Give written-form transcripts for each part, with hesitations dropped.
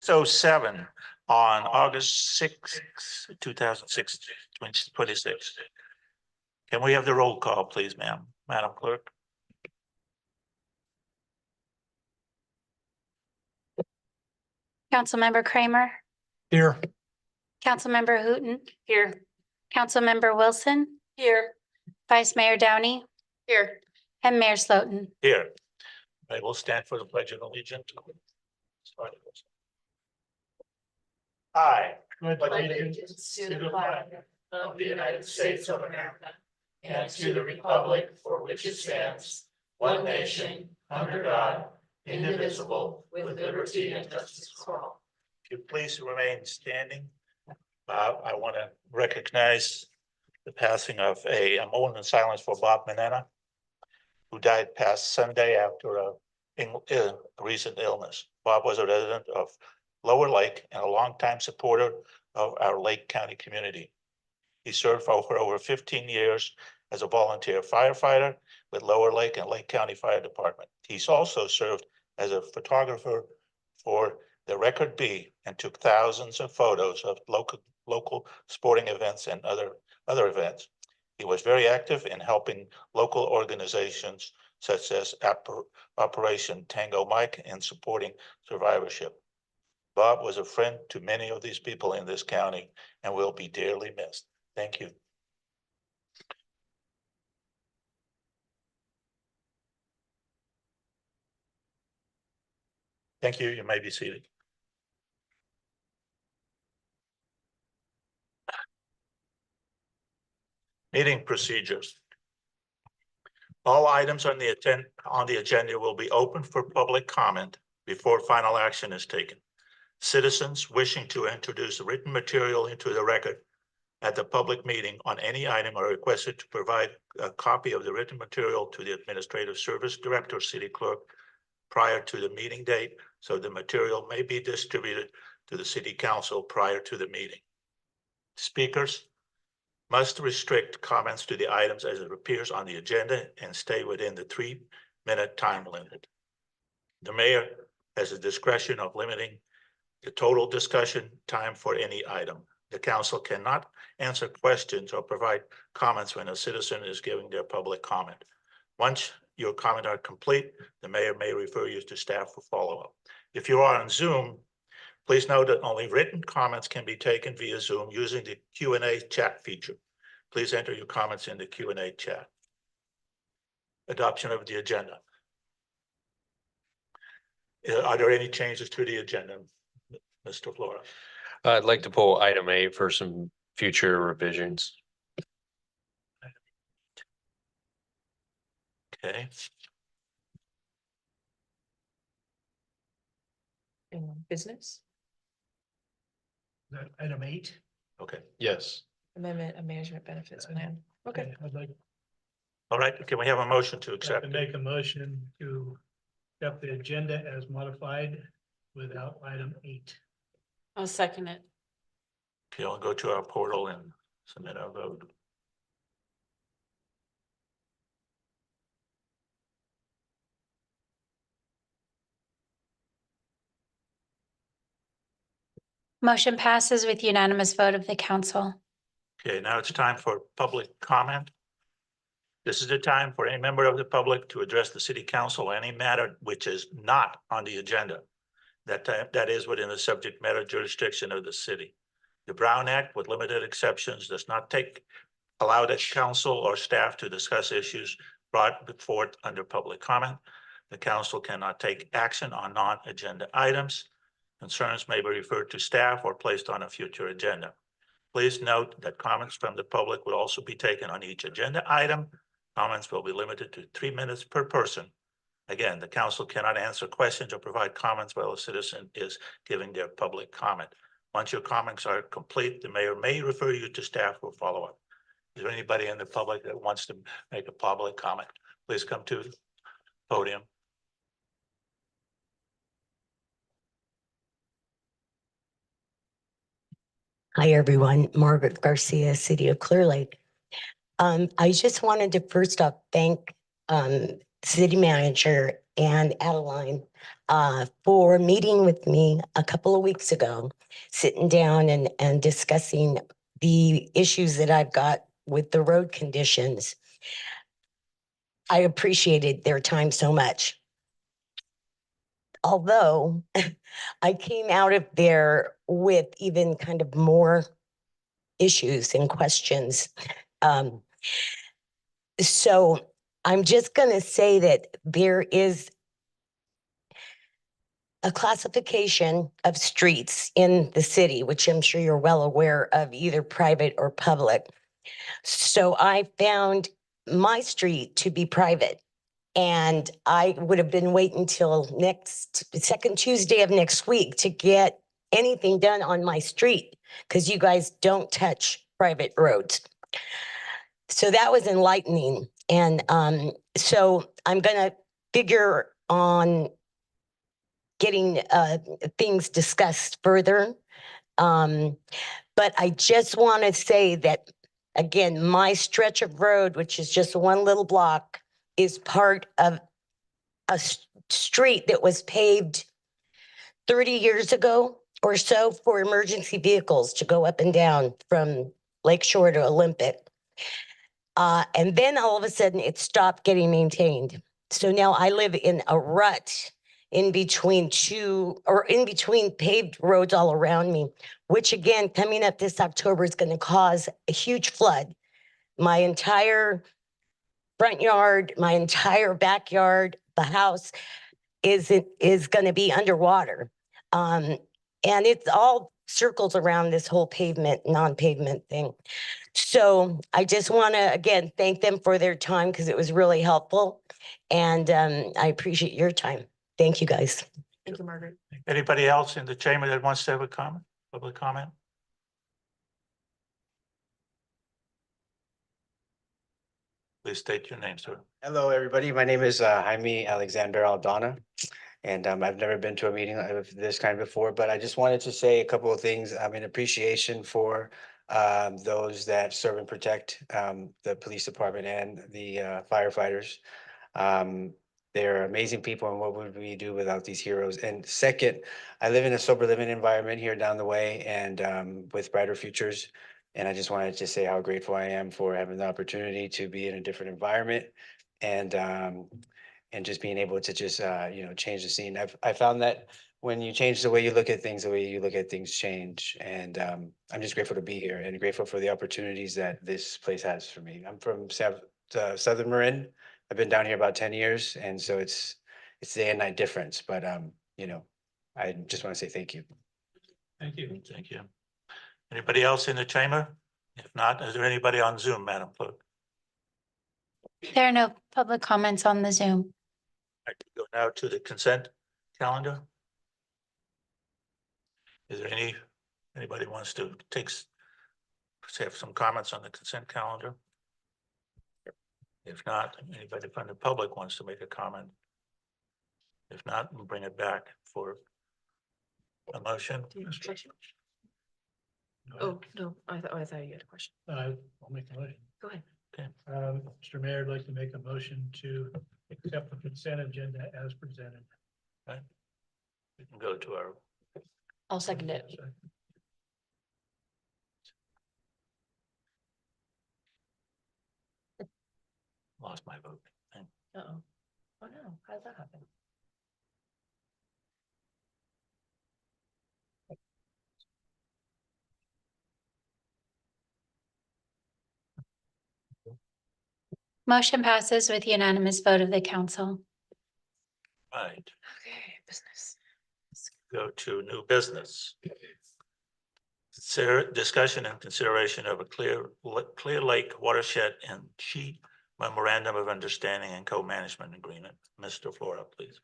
6:07 on August 6, 2026. Can we have the roll call, please, Madam Clerk? Councilmember Kramer, Here. Councilmember Hooton. Here. Councilmember Wilson. Here. Vice Mayor Downey. Here. And Mayor Slotin. Here. I will stand for the Pledge of Allegiance. I pledge allegiance to the flag of the United States of America and to the republic for which it stands, one nation, under God, indivisible, with liberty and justice for all. If you please remain standing, I want to recognize the passing of a moment in silence for Bob Manena, who died past Sunday after a recent illness. Bob was a resident of Lower Lake and a longtime supporter of our Lake County community. He served for over 15 years as a volunteer firefighter with Lower Lake and Lake County Fire Department. He's also served as a photographer for the Record B and took thousands of photos of local sporting events and other events. He was very active in helping local organizations such as Operation Tango Mike and supporting survivorship. Bob was a friend to many of these people in this county and will be dearly missed. Thank you. Thank you. You may be seated. Meeting procedures. All items on the agenda will be open for public comment before final action is taken. Citizens wishing to introduce written material into the record at the public meeting on any item are requested to provide a copy of the written material to the Administrative Service Director, City Clerk, prior to the meeting date, so the material may be distributed to the City Council prior to the meeting. Speakers must restrict comments to the items as it appears on the agenda and stay within the 3-minute time limit. The mayor has the discretion of limiting the total discussion time for any item. The council cannot answer questions or provide comments when a citizen is giving their public comment. Once your comments are complete, the mayor may refer you to staff for follow-up. If you are on Zoom, please note that only written comments can be taken via Zoom using the Q&A chat feature. Please enter your comments in the Q&A chat. Adoption of the agenda. Are there any changes to the agenda, Mr. Flora? I'd like to pull item 8 for some future revisions. Okay. Business Item 8. Okay. Yes. amendment of management benefits plan. Okay. I'd like All right. Can we have a motion to accept? to make a motion to accept the agenda as modified without item 8. I'll second it. Okay, I'll go to our portal and submit our vote. Motion passes with unanimous vote of the council. Okay, now it's time for public comment. This is the time for any member of the public to address the city council on any matter which is not on the agenda. That is within the subject matter jurisdiction of the city. The Brown Act, with limited exceptions, does not allow the council or staff to discuss issues brought forth under public comment. The council cannot take action on non-agenda items. Concerns may be referred to staff or placed on a future agenda. Please note that comments from the public will also be taken on each agenda item. Comments will be limited to 3 minutes per person. Again, the council cannot answer questions or provide comments while a citizen is giving their public comment. Once your comments are complete, the mayor may refer you to staff for follow-up. Is there anybody in the public that wants to make a public comment? Please come to the podium. Hi, everyone. Margaret Garcia, City of Clearlake. I just wanted to first off thank city manager and Adeline for meeting with me a couple of weeks ago, sitting down and discussing the issues that I've got with the road conditions. I appreciated their time so much. Although I came out of there with even kind of more issues and questions. So I'm just going to say that there is a classification of streets in the city, which I'm sure you're well aware of, either private or public. So I found my street to be private. And I would have been waiting till second Tuesday of next week to get anything done on my street because you guys don't touch private roads. So that was enlightening. And so I'm going to figure on getting things discussed further. But I just want to say that, again, my stretch of road, which is just one little block, is part of a street that was paved 30 years ago or so for emergency vehicles to go up and down from Lakeshore to Olympic. And then all of a sudden it stopped getting maintained. So now I live in a rut in between paved roads all around me, which again, coming up this October is going to cause a huge flood. My entire front yard, my entire backyard, the house is going to be underwater. And it's all circles around this whole pavement, non-pavement thing. So I just want to, again, thank them for their time because it was really helpful. And I appreciate your time. Thank you, guys. Thank you, Margaret. Anybody else in the chamber that wants to have a comment, public comment? Please state your name, sir. Hello, everybody. My name is Jaime Alexander Aldana, and I've never been to a meeting of this kind before, but I just wanted to say a couple of things. In appreciation for those that serve and protect the police department and the firefighters. They're amazing people, and what would we do without these heroes? And second, I live in a sober living environment here down the way and with brighter futures. And I just wanted to say how grateful I am for having the opportunity to be in a different environment and just being able to just change the scene. I found that when you change the way you look at things, the way you look at things change. And I'm just grateful to be here and grateful for the opportunities that this place has for me. I'm from Southern Marin. I've been down here about 10 years, and so it's day and night difference. But I just want to say thank you. Thank you. Thank you. Anybody else in the chamber? If not, is there anybody on Zoom, Madam Clerk? There are no public comments on the Zoom. I can go now to the consent calendar. Is there anybody wants to have some comments on the consent calendar? If not, anybody from the public wants to make a comment? If not, we'll bring it back for a motion. Do you have a question? No, Oh, no, I thought you had a question. I'll make a motion. Go ahead. Mr. Mayor, I'd like to make a motion to accept the consent agenda as presented. We can go to our, I'll second it. lost my vote. Uh-oh. Oh, no. How did that happen? Motion passes with unanimous vote of the council. Right, Okay, business. go to new business. Discussion and consideration of a Clearlake watershed and Chi memorandum of understanding and co-management agreement. Mr. Flora, please.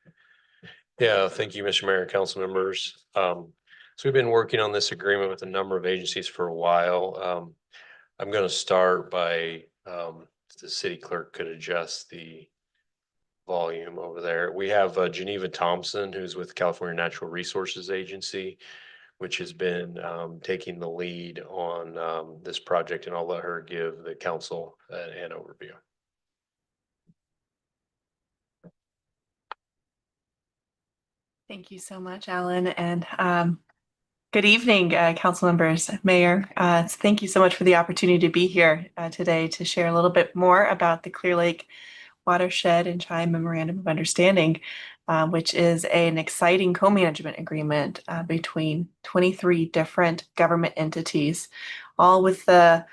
Yeah, thank you, Mr. Mayor and council members. So we've been working on this agreement with a number of agencies for a while. I'm going to start by the city clerk could adjust the volume over there. We have Geneva Thompson, who's with California Natural Resources Agency, which has been taking the lead on this project, and I'll let her give the council an overview. Thank you so much, Alan, and good evening, council members, mayor. Thank you so much for the opportunity to be here today to share a little bit more about the Clear Lake Watershed and Tri Memorandum of Understanding, which is an exciting co-management agreement between 23 different government entities, all with the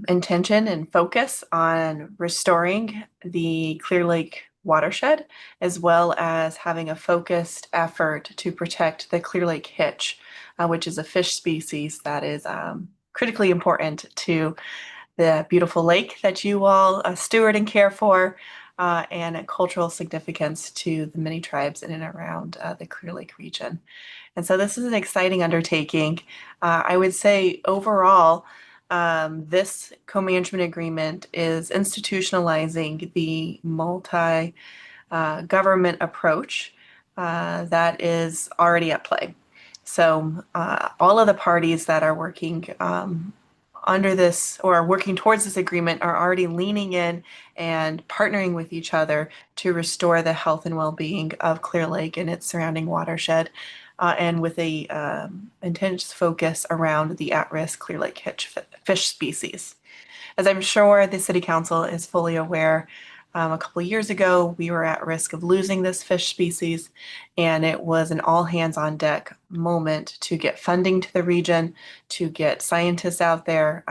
intention and focus on restoring the Clear Lake watershed, as well as having a focused effort to protect the Clear Lake hitch, which is a fish species that is critically important to the beautiful lake that you all steward and care for, and a cultural significance to the many tribes in and around the Clear Lake region. And so this is an exciting undertaking. I would say overall, this co-management agreement is institutionalizing the multi government approach that is already at play. So all of the parties that are working under this or are working towards this agreement are already leaning in and partnering with each other to restore the health and well-being of Clear Lake and its surrounding watershed, and with a intense focus around the at-risk Clear Lake hitch fish species. As I'm sure the City Council is fully aware, a couple of years ago, we were at risk of losing this fish species, and it was an all hands on deck moment to get funding to the region, to get scientists out there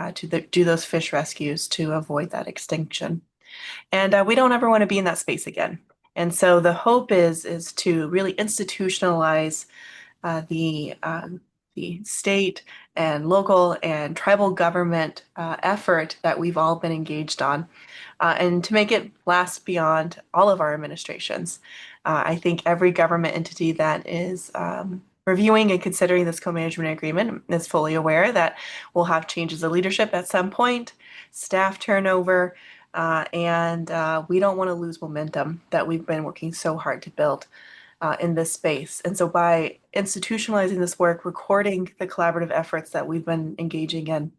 do those fish rescues to avoid that extinction. And we don't ever want to be in that space again. And so the hope is to really institutionalize the state and local and tribal government effort that we've all been engaged on, and to make it last beyond all of our administrations. I think every government entity that is reviewing and considering this co-management agreement is fully aware that we'll have changes of leadership at some point, staff turnover, and we don't want to lose momentum that we've been working so hard to build in this space. And so by institutionalizing this work, recording the collaborative efforts that we've been engaging in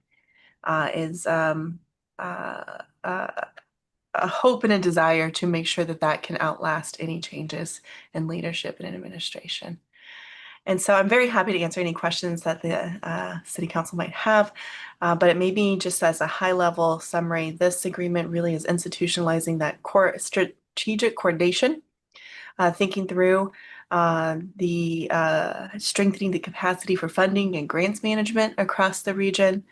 is a hope and a desire to make sure that that can outlast any changes in leadership and in administration. And so I'm very happy to answer any questions that the City Council might have, but it may be just as a high-level summary, this agreement really is institutionalizing that core strategic coordination, thinking through the strengthening the capacity for funding and grants management across the region,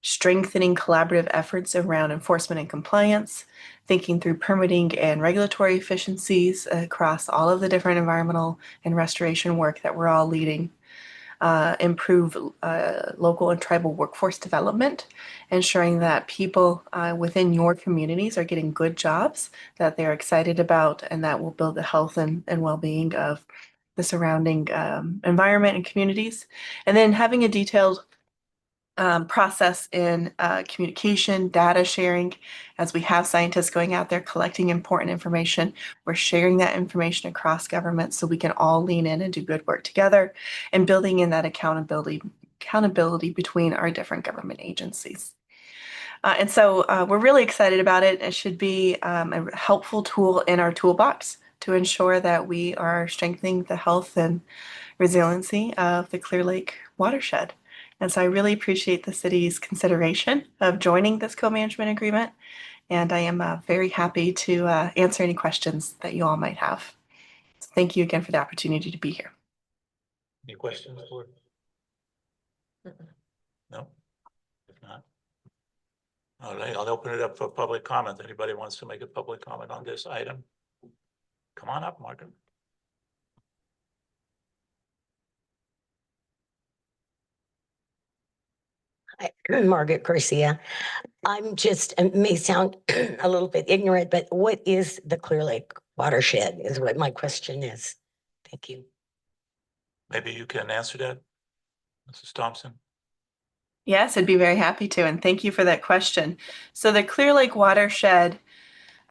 strengthening collaborative efforts around enforcement and compliance, thinking through permitting and regulatory efficiencies across all of the different environmental and restoration work that we're all leading, improve local and tribal workforce development, ensuring that people within your communities are getting good jobs that they're excited about and that will build the health and well-being of the surrounding environment and communities. And then having a detailed process in communication, data sharing, as we have scientists going out there collecting important information. We're sharing that information across government so we can all lean in and do good work together, and building in that accountability between our different government agencies. And so we're really excited about it. It should be a helpful tool in our toolbox to ensure that we are strengthening the health and resiliency of the Clear Lake watershed. And so I really appreciate the city's consideration of joining this co-management agreement. And I am very happy to answer any questions that you all might have. So thank you again for the opportunity to be here. Any questions for? No? If not. All right, I'll open it up for public comment. Anybody wants to make a public comment on this item? Come on up, Margaret. Margaret Garcia. I'm just, it may sound a little bit ignorant, but what is the Clear Lake watershed is what my question is. Thank you. Maybe you can answer that, Mrs. Thompson. Yes, I'd be very happy to. And thank you for that question. So the Clear Lake watershed,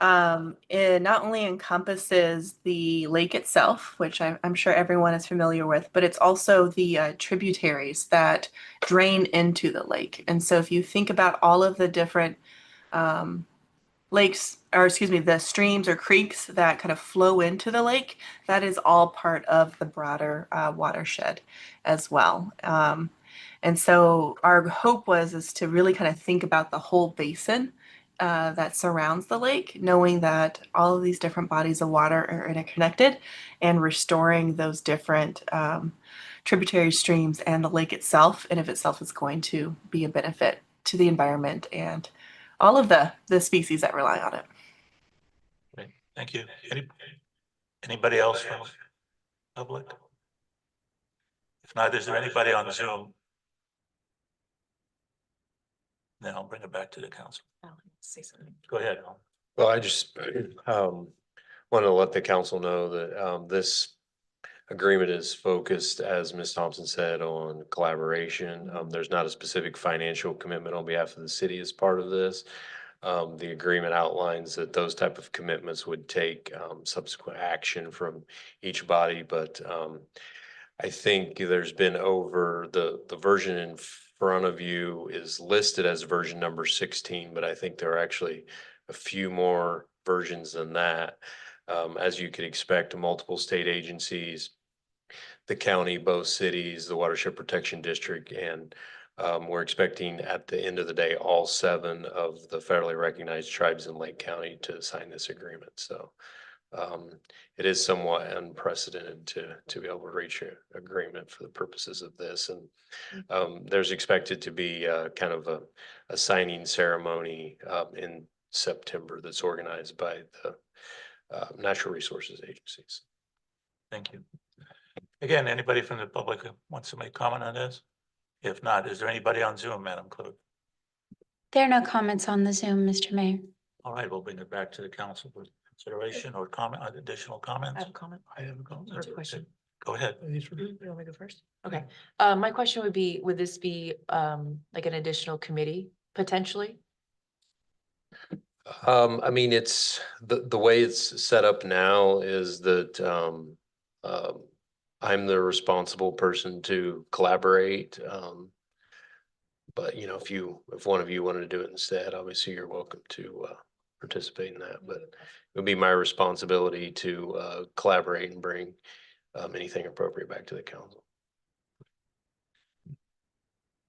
it not only encompasses the lake itself, which I'm sure everyone is familiar with, but it's also the tributaries that drain into the lake. And so if you think about all of the different lakes, or excuse me, the streams or creeks that kind of flow into the lake, that is all part of the broader watershed as well. And so our hope is to really kind of think about the whole basin that surrounds the lake, knowing that all of these different bodies of water are interconnected, and restoring those different tributary streams and the lake itself, and if itself is going to be a benefit to the environment and all of the species that rely on it. Great, thank you. Anybody else from public? If not, is there anybody on Zoom? Then I'll bring it back to the council. Say something. Go ahead. Well, I just want to let the council know that this agreement is focused, as Ms. Thompson said, on collaboration. There's not a specific financial commitment on behalf of the city as part of this. The agreement outlines that those type of commitments would take subsequent action from each body, but I think there's been over the version in front of you is listed as version number 16, but I think there are actually a few more versions than that. As you could expect, multiple state agencies, the county, both cities, the Watershed Protection District, and we're expecting at the end of the day, all 7 of the federally recognized tribes in Lake County to sign this agreement. So it is somewhat unprecedented to be able to reach an agreement for the purposes of this. And there's expected to be kind of a signing ceremony in September that's organized by the Natural Resources agencies. Thank you. Again, anybody from the public who wants to make comment on this? If not, is there anybody on Zoom, Madam Clerk? There are no comments on the Zoom, Mr. Mayor. All right, we'll bring it back to the council for consideration or comment, additional comments. I have a comment I have a comment. or a question. Go ahead. These were- You want me to go first? Okay. My question would be, would this be like an additional committee potentially? I mean, it's the way it's set up now is that I'm the responsible person to collaborate. But you know, if one of you wanted to do it instead, obviously you're welcome to participate in that. But it would be my responsibility to collaborate and bring anything appropriate back to the council.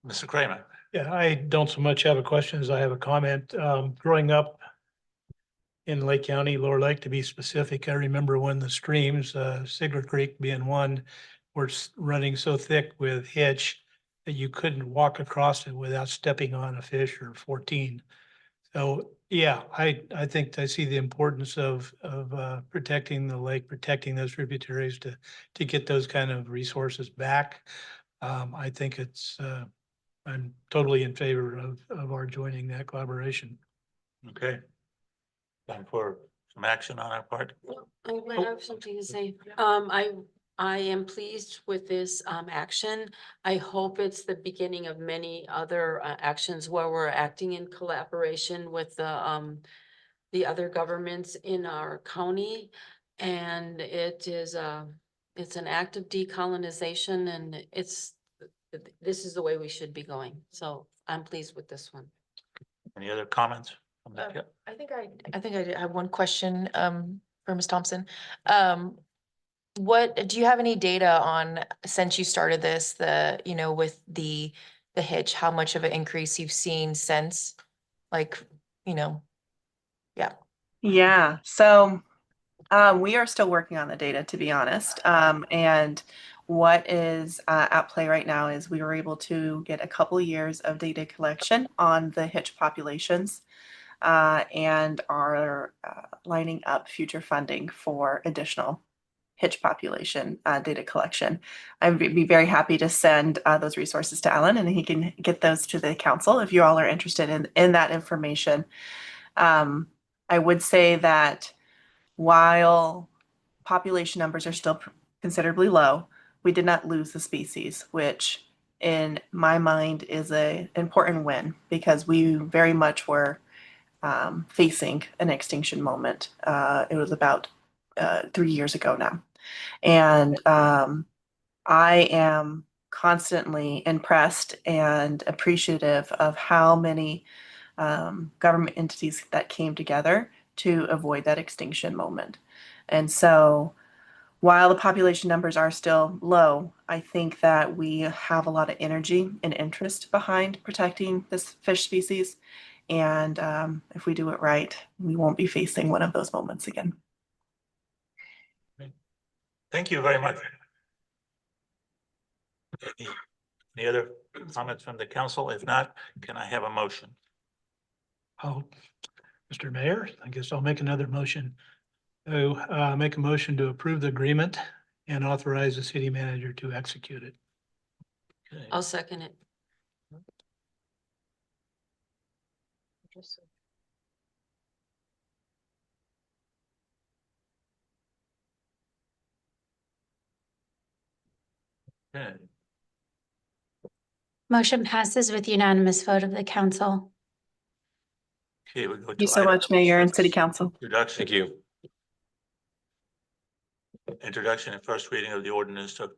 Mr. Kramer. Yeah, I don't so much have a question as I have a comment. Growing up in Lake County, Lower Lake to be specific, I remember when the streams, Sigler Creek being one, were running so thick with hitch that you couldn't walk across it without stepping on a fish or 14. So, yeah, I think I see the importance of protecting the lake, protecting those tributaries to get those kind of resources back. I think I'm totally in favor of our joining that collaboration. Okay. Time for some action on our part. I might have something to say. I am pleased with this action. I hope it's the beginning of many other actions where we're acting in collaboration with the other governments in our county. And it is it's an act of decolonization, and this is the way we should be going. So I'm pleased with this one. Any other comments? I think I have one question for Ms. Thompson. What do you have any data on, since you started this, with the hitch, how much of an increase you've seen since, like, yeah. Yeah, so we are still working on the data, to be honest. And what is at play right now is we were able to get a couple years of data collection on the hitch populations and are lining up future funding for additional hitch population data collection. I'd be very happy to send those resources to Alan, and he can get those to the council if you all are interested in that information. I would say that while population numbers are still considerably low, we did not lose the species, which in my mind is an important win, because we very much were facing an extinction moment. It was about 3 years ago now. And I am constantly impressed and appreciative of how many government entities that came together to avoid that extinction moment. And so while the population numbers are still low, I think that we have a lot of energy and interest behind protecting this fish species. And if we do it right, we won't be facing one of those moments again. Thank you very much. Any other comments from the council? If not, can I have a motion? Oh, Mr. Mayor, I guess I'll make another motion. Make a motion to approve the agreement and authorize the city manager to execute it. Okay. I'll second it. Okay. Motion passes with unanimous vote of the council. Okay, we go to. Thank you so item much, Mayor and City 6, Council. Introduction. Thank you. Introduction and first reading of the ordinance of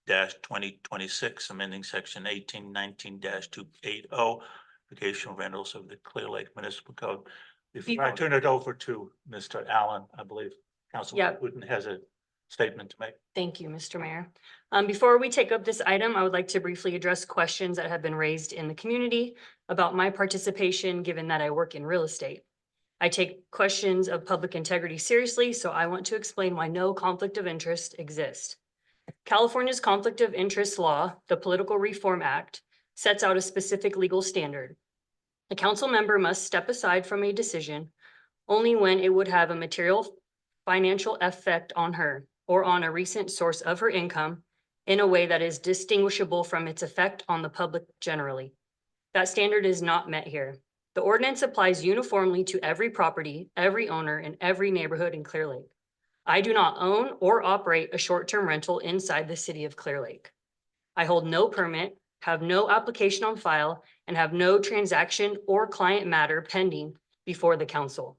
288-2026, amending section 1819-280, vacation rentals of the Clearlake Municipal Code. Before I turn it over to Mr. Allen, I believe Councilman Wooten has a statement to make. Thank you, Mr. Mayor. Before we take up this item, I would like to briefly address questions that have been raised in the community about my participation, given that I work in real estate. I take questions of public integrity seriously, so I want to explain why no conflict of interest exists. California's conflict of interest law, the Political Reform Act, sets out a specific legal standard. A council member must step aside from a decision only when it would have a material financial effect on her or on a recent source of her income in a way that is distinguishable from its effect on the public generally. That standard is not met here. The ordinance applies uniformly to every property, every owner, and every neighborhood in Clearlake. I do not own or operate a short-term rental inside the city of Clearlake. I hold no permit, have no application on file, and have no transaction or client matter pending before the council.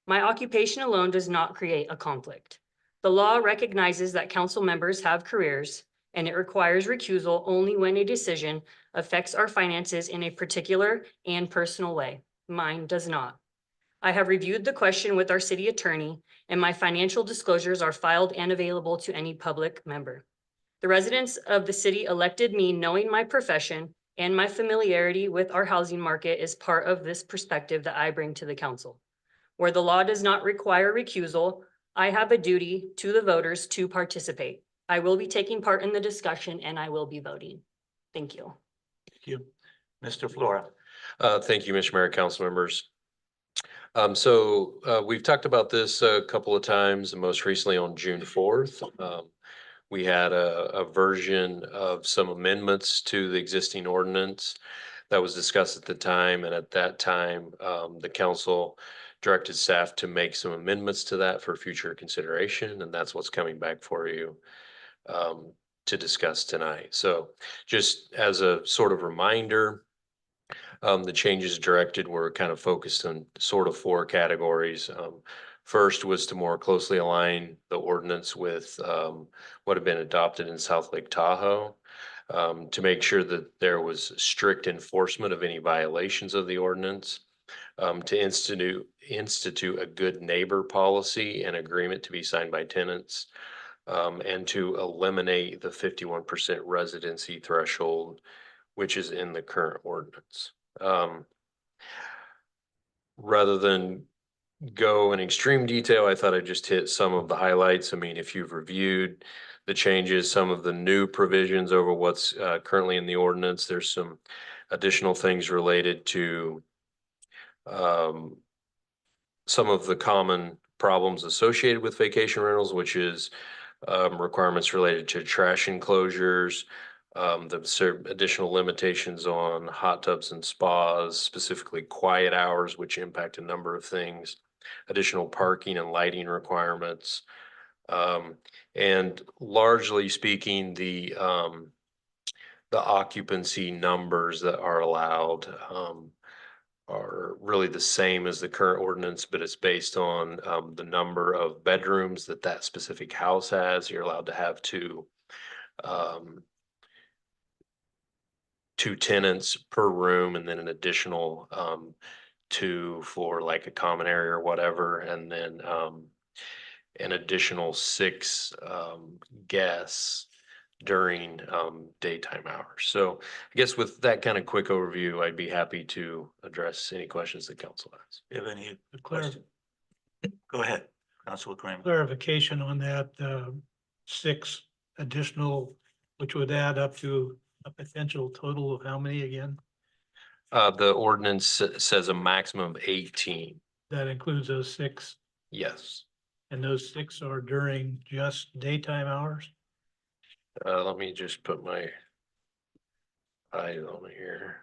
My occupation alone does not create a conflict. The law recognizes that council members have careers, and it requires recusal only when a decision affects our finances in a particular and personal way. Mine does not. I have reviewed the question with our city attorney, and my financial disclosures are filed and available to any public member. The residents of the city elected me knowing my profession and my familiarity with our housing market is part of this perspective that I bring to the council. Where the law does not require recusal, I have a duty to the voters to participate. I will be taking part in the discussion and I will be voting. Thank you. Thank you. Mr. Flora. Thank you, Mr. Mayor, council members. We've talked about this a couple of times, and most recently on June 4th. We had a version of some amendments to the existing ordinance that was discussed at the time. And at that time, the council directed staff to make some amendments to that for future consideration. And that's what's coming back for you to discuss tonight. So just as a sort of reminder, the changes directed were kind of focused on sort of 4 categories. First was to more closely align the ordinance with what had been adopted in South Lake Tahoe, to make sure that there was strict enforcement of any violations of the ordinance, to institute a good neighbor policy and agreement to be signed by tenants, and to eliminate the 51% residency threshold, which is in the current ordinance. Rather than go in extreme detail, I thought I'd just hit some of the highlights. I mean, if you've reviewed the changes, some of the new provisions over what's currently in the ordinance, there's some additional things related to some of the common problems associated with vacation rentals, which is requirements related to trash enclosures, the additional limitations on hot tubs and spas, specifically quiet hours, which impact a number of things, additional parking and lighting requirements. And largely speaking, the occupancy numbers that are allowed are really the same as the current ordinance, but it's based on the number of bedrooms that specific house has. You're allowed to have two 2 tenants per room and then an additional, 2 for like a common area or whatever, and then, an additional 6, guests during, daytime hours. So I guess with that kind of quick overview, I'd be happy to address any questions that council has. Do you have any Clar- questions? Go ahead, Councilor Kramer. Clarification on that, 6 additional, which would add up to a potential total of how many again? The ordinance says a maximum of 18. That includes those 6, Yes. and those 6 are during just daytime hours? Let me just put my eyes on here.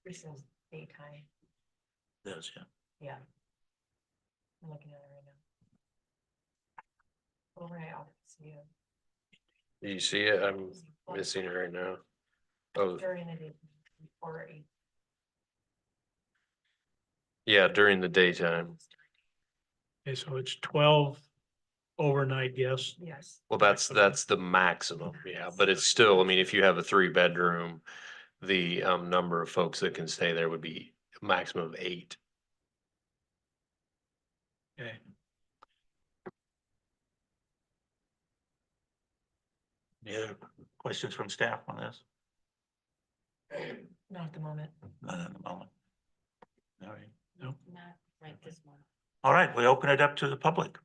This is daytime. Yes, yeah. Yeah. I'm looking at it right now. Overnight occupancy. Do you see it? I'm missing it right now. Oh, During the day. Or yeah, during the daytime. Okay, so it's 12 overnight guests. Yes. Well, that's the maximum, yeah, but it's still, I mean, if you have a 3-bedroom, the number of folks that can stay there would be a maximum of 8. Okay. Any other questions from staff on this? Not at the moment. None at the moment. All right. No. Not right this moment. All right, we open it up to the public.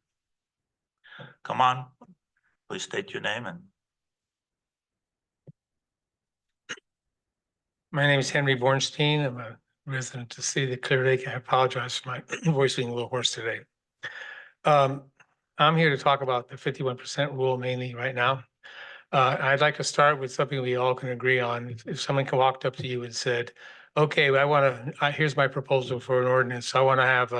Come on, please state your name and My name is Henry Bornstein. I'm a resident of the city of Clear Lake. I apologize for my voice being a little hoarse today. I'm here to talk about the 51% rule mainly right now. I'd like to start with something we all can agree on. If someone walked up to you and said, okay, I want to, here's my proposal for an ordinance. I want to have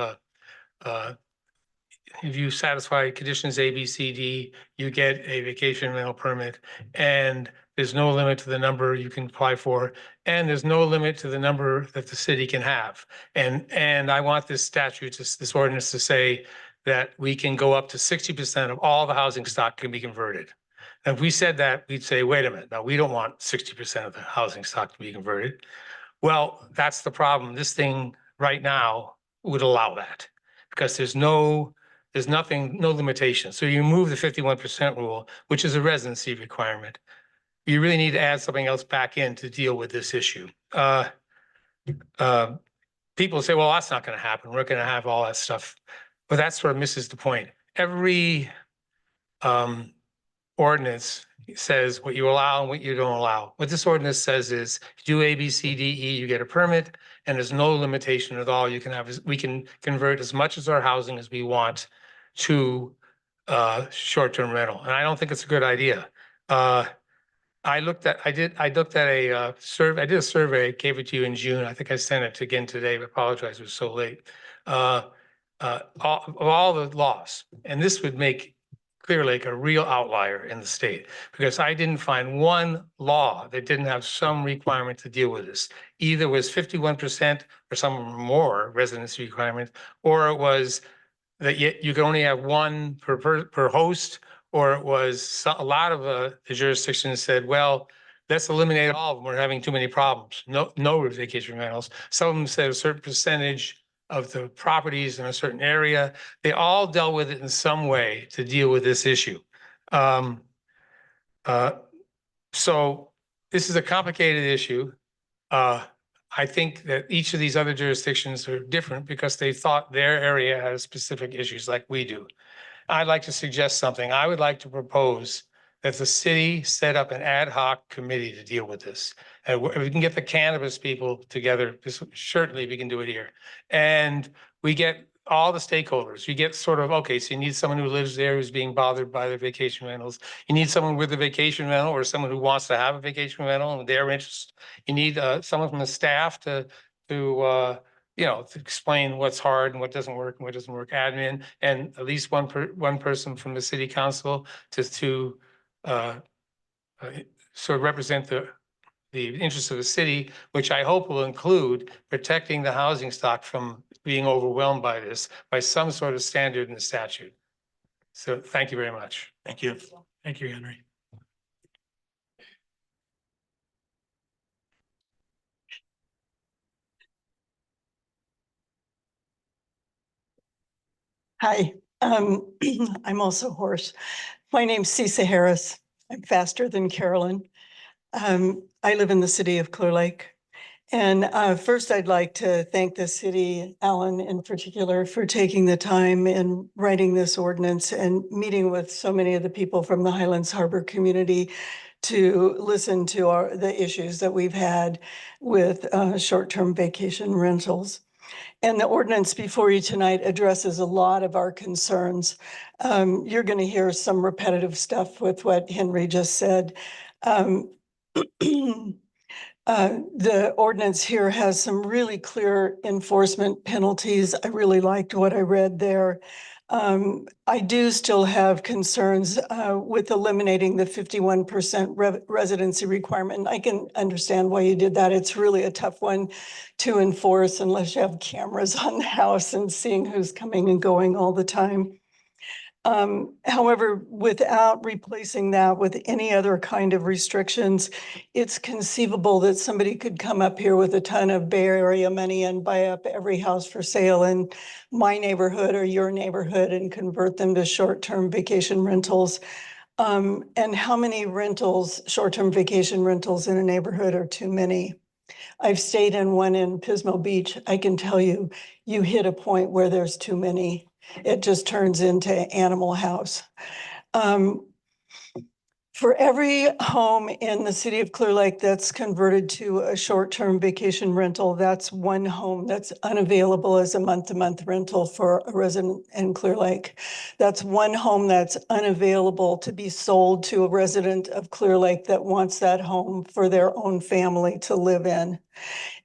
if you satisfy conditions A, B, C, D, you get a vacation rental permit. And there's no limit to the number you can apply for. And there's no limit to the number that the city can have. And I want this statute, this ordinance to say that we can go up to 60% of all the housing stock can be converted. And if we said that, we'd say, wait a minute, no, we don't want 60% of the housing stock to be converted. Well, that's the problem. This thing right now would allow that because there's nothing, no limitation. So you remove the 51% rule, which is a residency requirement. You really need to add something else back in to deal with this issue. People say, well, that's not going to happen. We're going to have all that stuff. But that sort of misses the point. Every ordinance says what you allow and what you don't allow. What this ordinance says is do A, B, C, D, E, you get a permit, and there's no limitation at all. You can have, we can convert as much as our housing as we want to short-term rental. And I don't think it's a good idea. I looked at a survey. I did a survey, gave it to you in June. I think I sent it again today, but apologize, it was so late. Of all the laws, and this would make Clearlake a real outlier in the state because I didn't find one law that didn't have some requirement to deal with this. Either was 51% or some more residency requirement, or it was that you can only have one per host, or it was a lot of the jurisdictions said, well, let's eliminate all of them. We're having too many problems. No vacation rentals. Some of them said a certain percentage of the properties in a certain area. They all dealt with it in some way to deal with this issue. So this is a complicated issue. I think that each of these other jurisdictions are different because they thought their area has specific issues like we do. I'd like to suggest something. I would like to propose that the city set up an ad hoc committee to deal with this. And we can get the cannabis people together, certainly we can do it here. And we get all the stakeholders. You get sort of, okay, so you need someone who lives there who's being bothered by the vacation rentals. You need someone with a vacation rental or someone who wants to have a vacation rental and their interest. You need someone from the staff to explain what's hard and what doesn't work, admin, and at least one person from the city council to sort of represent the interests of the city, which I hope will include protecting the housing stock from being overwhelmed by this, by some sort of standard in the statute. So thank you very much. thank you. Thank you, Henry. Hi, I'm also hoarse. My name's Cisa Harris. I'm faster than Carolyn. I live in the city of Clearlake. And first, I'd like to thank the city, Alan in particular, for taking the time and writing this ordinance and meeting with so many of the people from the Highlands Harbor community to listen to the issues that we've had with short-term vacation rentals. And the ordinance before you tonight addresses a lot of our concerns. You're going to hear some repetitive stuff with what Henry just said. The ordinance here has some really clear enforcement penalties. I really liked what I read there. I do still have concerns with eliminating the 51% residency requirement. I can understand why you did that. It's really a tough one to enforce unless you have cameras on the house and seeing who's coming and going all the time. However, without replacing that with any other kind of restrictions, it's conceivable that somebody could come up here with a ton of Bay Area money and buy up every house for sale in my neighborhood or your neighborhood and convert them to short-term vacation rentals. And how many rentals, short-term vacation rentals in a neighborhood are too many? I've stayed in one in Pismo Beach. I can tell you, you hit a point where there's too many. It just turns into Animal House. For every home in the city of Clear Lake that's converted to a short-term vacation rental, that's one home that's unavailable as a month-to-month rental for a resident in Clear Lake. That's one home that's unavailable to be sold to a resident of Clear Lake that wants that home for their own family to live in.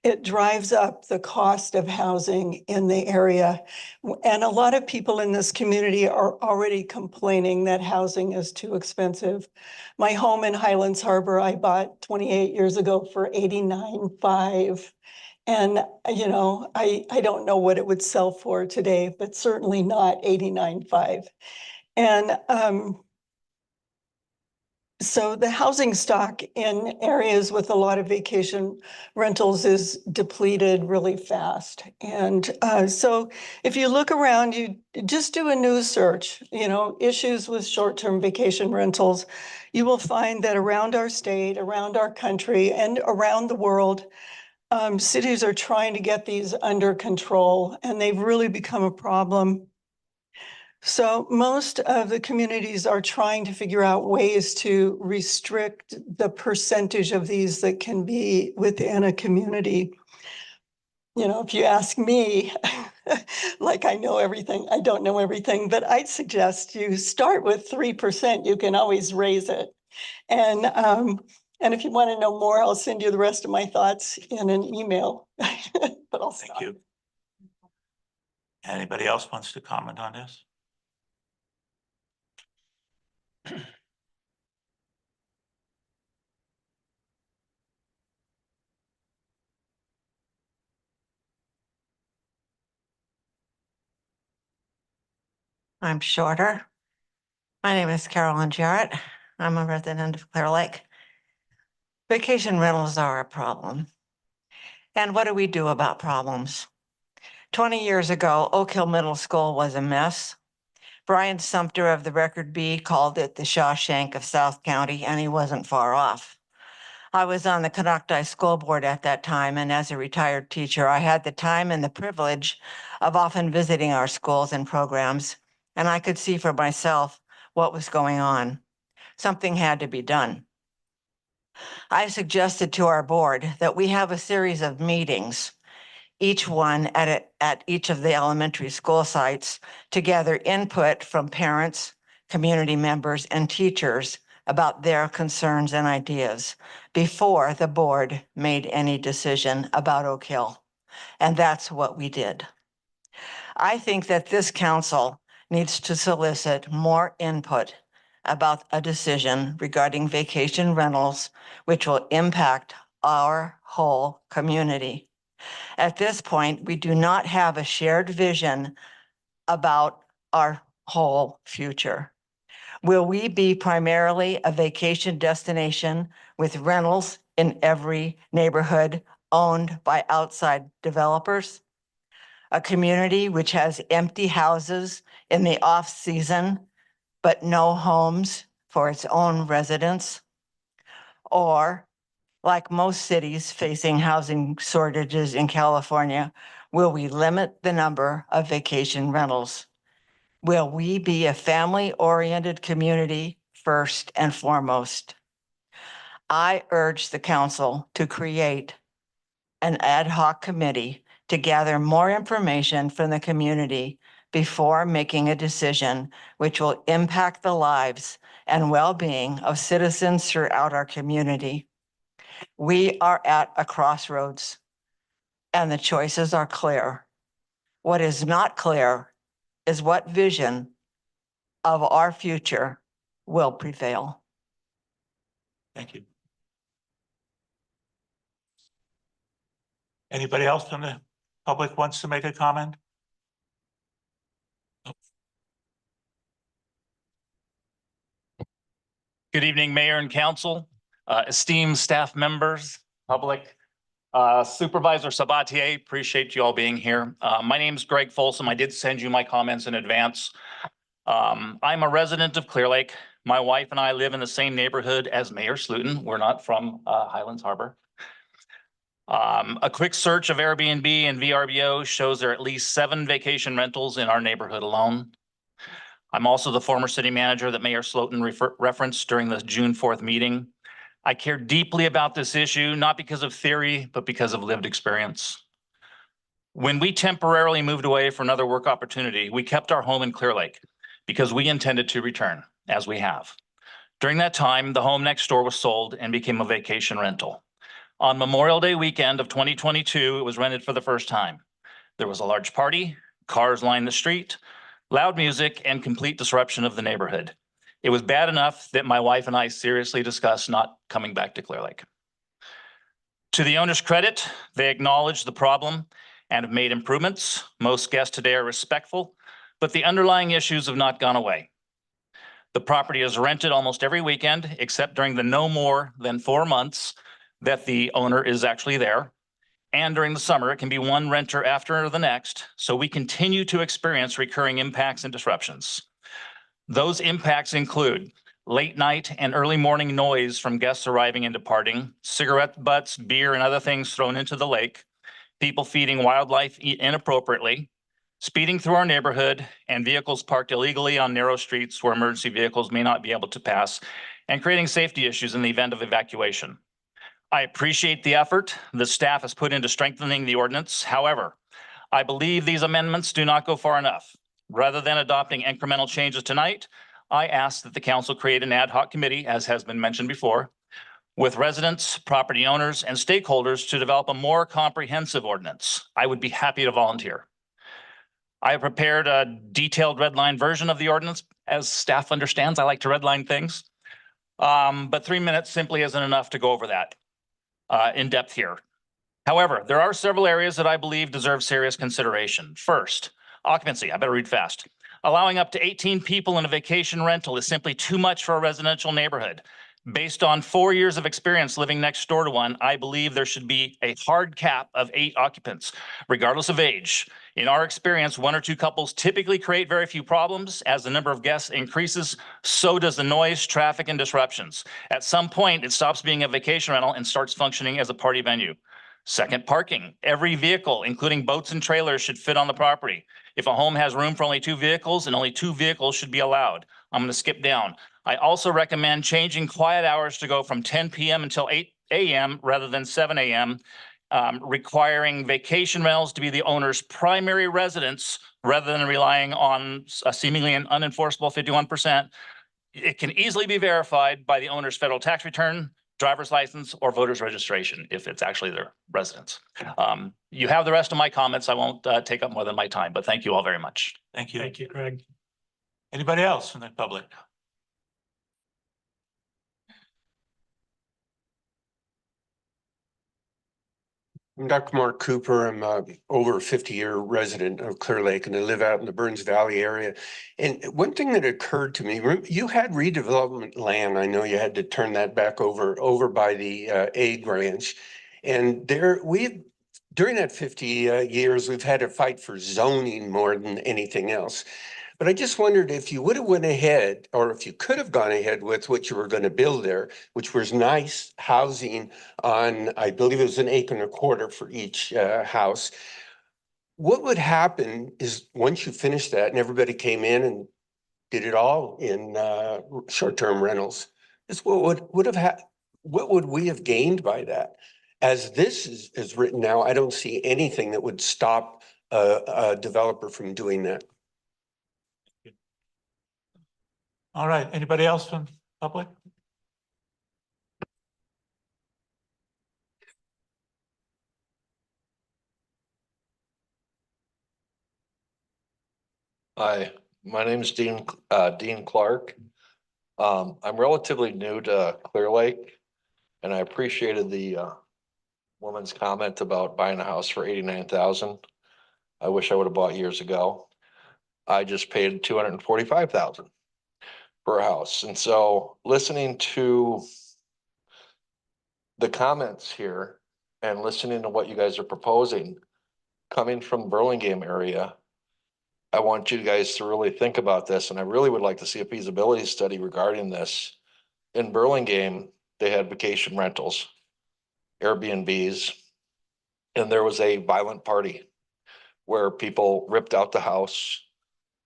It drives up the cost of housing in the area. And a lot of people in this community are already complaining that housing is too expensive. My home in Highlands Harbor, I bought 28 years ago for $89,500. And, you know, I don't know what it would sell for today, but certainly not $89,500. And so the housing stock in areas with a lot of vacation rentals is depleted really fast. And so if you look around, you just do a news search, you know, issues with short-term vacation rentals, you will find that around our state, around our country, and around the world, cities are trying to get these under control, and they've really become a problem. So most of the communities are trying to figure out ways to restrict the percentage of these that can be within a community. You know, if you ask me, like I know everything, I don't know everything, but I'd suggest you start with 3%. You can always raise it. And if you want to know more, I'll send you the rest of my thoughts in an email. But I'll Thank stop. you. Anybody else wants to comment on this? I'm shorter. My name is Carolyn Jarrett. I'm a resident of Clear Lake. Vacation rentals are a problem. And what do we do about problems? 20 years ago, Oak Hill Middle School was a mess. Brian Sumter of the Record Bee called it the Shawshank of South County, and he wasn't far off. I was on the Canocti School Board at that time, and as a retired teacher, I had the time and the privilege of often visiting our schools and programs, and I could see for myself what was going on. Something had to be done. I suggested to our board that we have a series of meetings, each one at each of the elementary school sites, to gather input from parents, community members, and teachers about their concerns and ideas before the board made any decision about Oak Hill. And that's what we did. I think that this council needs to solicit more input about a decision regarding vacation rentals, which will impact our whole community. At this point, we do not have a shared vision about our whole future. Will we be primarily a vacation destination with rentals in every neighborhood owned by outside developers? A community which has empty houses in the off-season, but no homes for its own residents? Or, like most cities facing housing shortages in California, will we limit the number of vacation rentals? Will we be a family-oriented community first and foremost? I urge the council to create an ad hoc committee to gather more information from the community before making a decision which will impact the lives and well-being of citizens throughout our community. We are at a crossroads and the choices are clear. What is not clear is what vision of our future will prevail. Thank you. Anybody else from the public wants to make a comment? Good evening, Mayor and Council, esteemed staff members, public. Supervisor Sabatier, appreciate you all being here. My name is Greg Folsom. I did send you my comments in advance. I'm a resident of Clearlake. My wife and I live in the same neighborhood as Mayor Slutin. We're not from Highlands Harbor. A quick search of Airbnb and VRBO shows there are at least 7 vacation rentals in our neighborhood alone. I'm also the former city manager that Mayor Slotin referenced during the June 4th meeting. I care deeply about this issue, not because of theory, but because of lived experience. When we temporarily moved away for another work opportunity, we kept our home in Clearlake because we intended to return, as we have. During that time, the home next door was sold and became a vacation rental. On Memorial Day weekend of 2022, it was rented for the first time. There was a large party, cars lined the street, loud music, and complete disruption of the neighborhood. It was bad enough that my wife and I seriously discussed not coming back to Clearlake. To the owner's credit, they acknowledged the problem and have made improvements. Most guests today are respectful, but the underlying issues have not gone away. The property is rented almost every weekend, except during the no more than 4 months that the owner is actually there. And during the summer, it can be one renter after the next, so we continue to experience recurring impacts and disruptions. Those impacts include late night and early morning noise from guests arriving and departing, cigarette butts, beer, and other things thrown into the lake, people feeding wildlife inappropriately, speeding through our neighborhood, and vehicles parked illegally on narrow streets where emergency vehicles may not be able to pass, and creating safety issues in the event of evacuation. I appreciate the effort the staff has put into strengthening the ordinance. However, I believe these amendments do not go far enough. Rather than adopting incremental changes tonight, I ask that the council create an ad hoc committee, as has been mentioned before, with residents, property owners, and stakeholders to develop a more comprehensive ordinance. I would be happy to volunteer. I have prepared a detailed redline version of the ordinance. As staff understands, I like to redline things. But 3 minutes simply isn't enough to go over that in depth here. However, there are several areas that I believe deserve serious consideration. First, occupancy. I better read fast. Allowing up to 18 people in a vacation rental is simply too much for a residential neighborhood. Based on 4 years of experience living next door to one, I believe there should be a hard cap of 8 occupants, regardless of age. In our experience, 1 or 2 couples typically create very few problems. As the number of guests increases, so does the noise, traffic, and disruptions. At some point, it stops being a vacation rental and starts functioning as a party venue. Second, parking. Every vehicle, including boats and trailers, should fit on the property. If a home has room for only 2 vehicles, and only 2 vehicles should be allowed. I'm going to skip down. I also recommend changing quiet hours to go from 10 p.m. until 8 a.m. rather than 7 a.m., requiring vacation rentals to be the owner's primary residence rather than relying on a seemingly an unenforceable 51%. It can easily be verified by the owner's federal tax return, driver's license, or voter's registration if it's actually their residence. You have the rest of my comments. I won't take up more than my time, but thank you all very much. Thank you. Thank you, Greg. Anybody else from the public? I'm Dr. Mark Cooper. I'm over a 50-year resident of Clearlake, and I live out in the Burns Valley area. And one thing that occurred to me, you had redevelopment land. I know you had to turn that back over by the aid ranch. And there we during that 50 years, we've had a fight for zoning more than anything else. But I just wondered if you would have went ahead, or if you could have gone ahead with what you were going to build there, which was nice housing on, I believe it was 1.25 acres for each house. What would happen is once you finished that and everybody came in and did it all in short-term rentals, is what would we have gained by that? As this is written now, I don't see anything that would stop a developer from doing that. All right, anybody else from public? Hi, my name is Dean Clark. I'm relatively new to Clearlake, and I appreciated the woman's comment about buying a house for 89,000. I wish I would have bought years ago. I just paid 245,000 for a house, and so listening to the comments here and listening to what you guys are proposing, coming from the Burlingame area, I want you guys to really think about this, and I really would like to see a feasibility study regarding this. In Burlingame, they had vacation rentals, Airbnbs, and there was a violent party where people ripped out the house,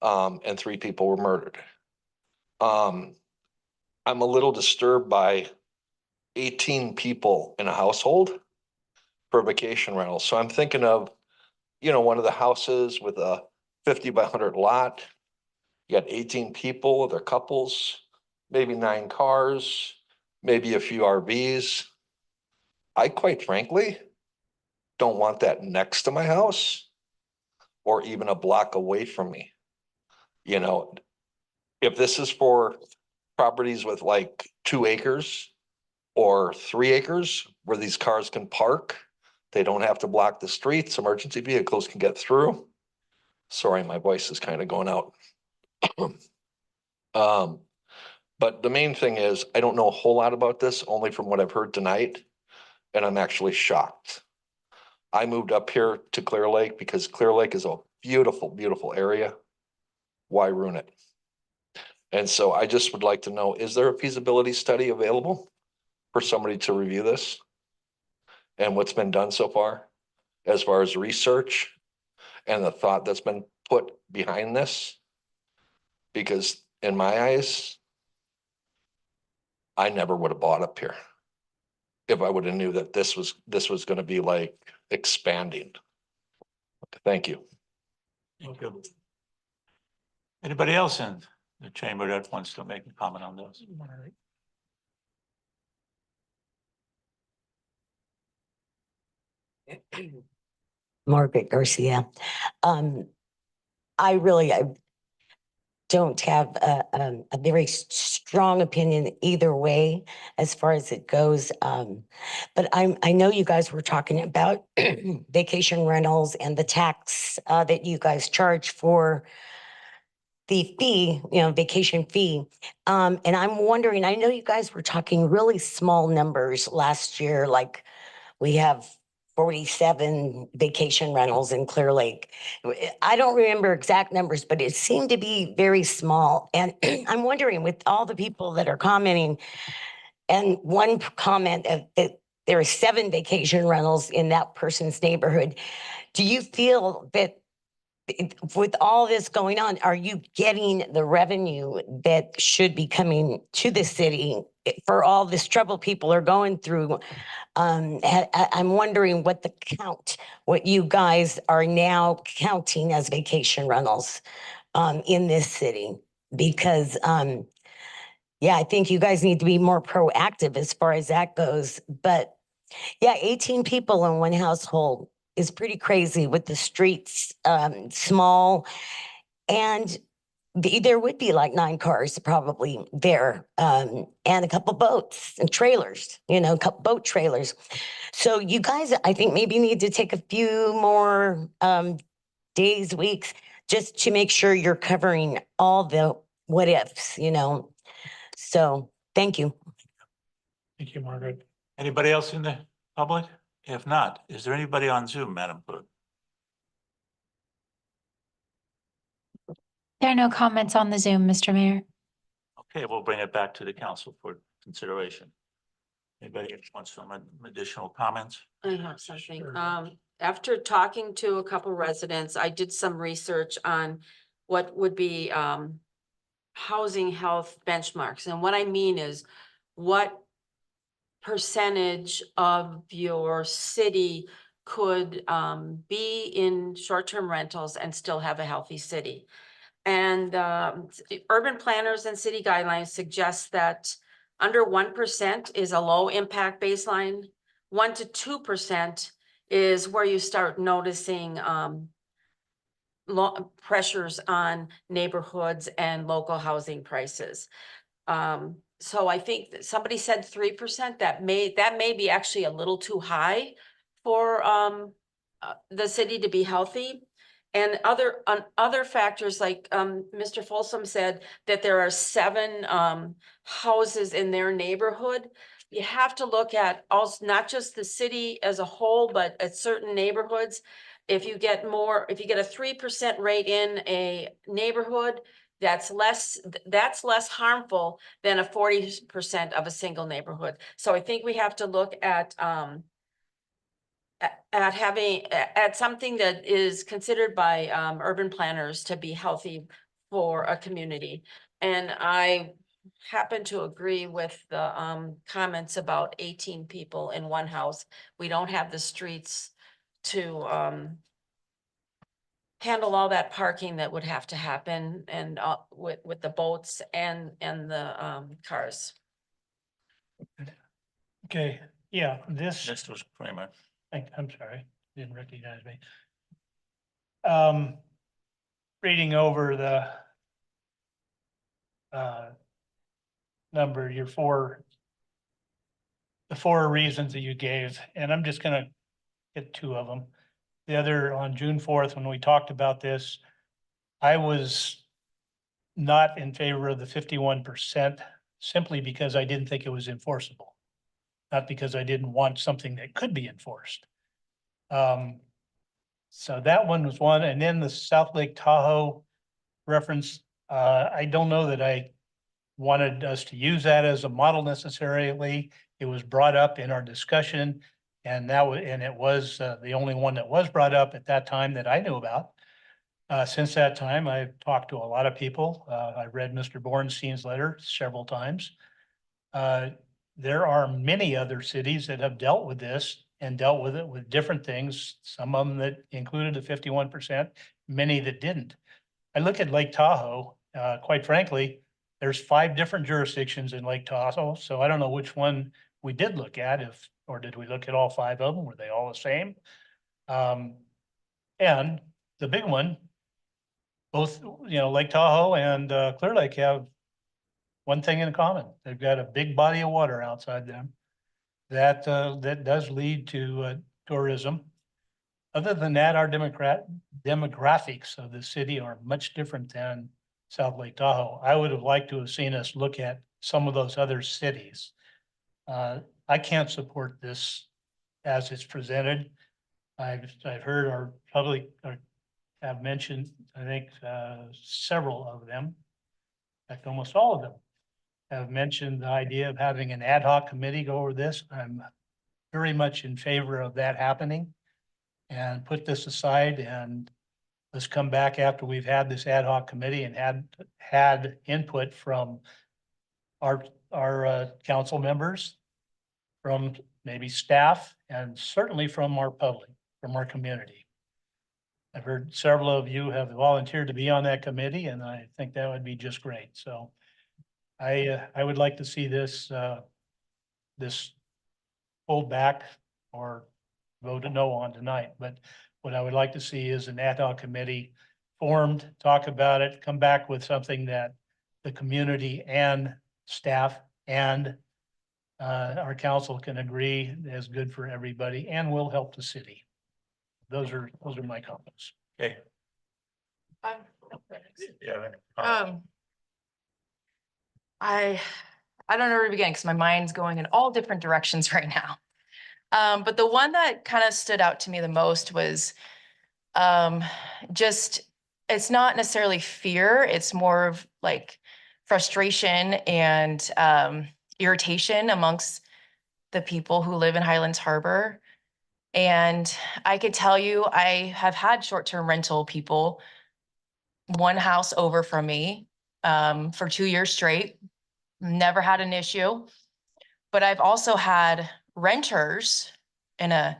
and 3 people were murdered. I'm a little disturbed by 18 people in a household for a vacation rental. So I'm thinking of, one of the houses with a 50 by 100 lot. You got 18 people, they're couples, maybe 9 cars, maybe a few RVs. I quite frankly don't want that next to my house or even a block away from me. If this is for properties with like 2 acres or 3 acres where these cars can park, they don't have to block the streets, emergency vehicles can get through. Sorry, my voice is kind of going out. But the main thing is, I don't know a whole lot about this, only from what I've heard tonight, and I'm actually shocked. I moved up here to Clearlake because Clearlake is a beautiful, beautiful area. Why ruin it? And so I just would like to know, is there a feasibility study available for somebody to review this? And what's been done so far as research and the thought that's been put behind this? Because in my eyes, I never would have bought up here if I would have knew that this was going to be like expanding. Thank you. Thank you. Anybody else in the chamber that wants to make a comment on this? Margaret Garcia. I don't have a very strong opinion either way as far as it goes. But I know you guys were talking about vacation rentals and the tax that you guys charge for the fee, vacation fee. And I'm wondering, I know you guys were talking really small numbers last year, like we have 47 vacation rentals in Clearlake. I don't remember exact numbers, but it seemed to be very small. And I'm wondering, with all the people that are commenting, and one comment that there are 7 vacation rentals in that person's neighborhood, do you feel that with all this going on, are you getting the revenue that should be coming to the city for all this trouble people are going through? I'm wondering what you guys are now counting as vacation rentals in this city, because yeah, I think you guys need to be more proactive as far as that goes. But yeah, 18 people in one household is pretty crazy with the streets small, and there would be like 9 cars probably there, and a couple boats and trailers, couple boat trailers. So you guys, I think maybe need to take a few more days, weeks, just to make sure you're covering all the what ifs, So thank you. Thank you, Margaret. Anybody else in the public? If not, is there anybody on Zoom, Madam Clerk? There are no comments on the Zoom, Mr. Mayor. Okay, we'll bring it back to the council for consideration. Anybody wants some additional comments? I have something. After talking to a couple residents, I did some research on what would be, housing health benchmarks. And what I mean is what percentage of your city could, be in short-term rentals and still have a healthy city. And urban planners and city guidelines suggest that under 1% is a low impact baseline. 1 to 2% is where you start noticing pressures on neighborhoods and local housing prices. So I think that somebody said 3%. That may be actually a little too high for the city to be healthy. And other factors like Mr. Folsom said that there are 7 houses in their neighborhood. You have to look at also not just the city as a whole, but at certain neighborhoods. If you get a 3% rate in a neighborhood, that's less harmful than a 40% of a single neighborhood. So I think we have to look at something that is considered by urban planners to be healthy for a community. And I happen to agree with the comments about 18 people in one house. We don't have the streets to handle all that parking that would have to happen, and with the boats and the cars. Okay, yeah, this, Mr. Kramer. I'm sorry, didn't recognize me. Reading over the number, the 4 reasons that you gave, and I'm just gonna get 2 of them. The other, on June 4th, when we talked about this, I was not in favor of the 51% simply because I didn't think it was enforceable. Not because I didn't want something that could be enforced. So that one was one, and then the South Lake Tahoe reference, I don't know that I wanted us to use that as a model necessarily. It was brought up in our discussion, and it was the only one that was brought up at that time that I knew about. Since that time, I've talked to a lot of people. I read Mr. Bornstein's letter several times. There are many other cities that have dealt with this and dealt with it with different things. Some of them that included the 51%, many that didn't. I look at Lake Tahoe, quite frankly, there's 5 different jurisdictions in Lake Tahoe, so I don't know which one we did look at, or did we look at all 5 of them? Were they all the same? And the big one, both, Lake Tahoe and Clearlake have one thing in common. They've got a big body of water outside them that does lead to tourism. Other than that, our demographics of the city are much different than South Lake Tahoe. I would have liked to have seen us look at some of those other cities. I can't support this as it's presented. I've heard our public have mentioned, I think, several of them, in fact, almost all of them have mentioned the idea of having an ad hoc committee go over this. I'm very much in favor of that happening, and put this aside and let's come back after we've had this ad hoc committee and had input from our council members, from maybe staff, and certainly from our public, from our community. I've heard several of you have volunteered to be on that committee, and I think that would be just great. So I would like to see this pulled back or voted no on tonight. But what I would like to see is an ad hoc committee formed, talk about it, come back with something that the community and staff and our council can agree is good for everybody and will help the city. Those are my comments. Okay. Yeah. I don't know where to begin because my mind's going in all different directions right now. But the one that kind of stood out to me the most was just, it's not necessarily fear, it's more of like frustration and irritation amongst the people who live in Highlands Harbor. And I could tell you, I have had short-term rental people, one house over from me, for 2 years straight, never had an issue. But I've also had renters in a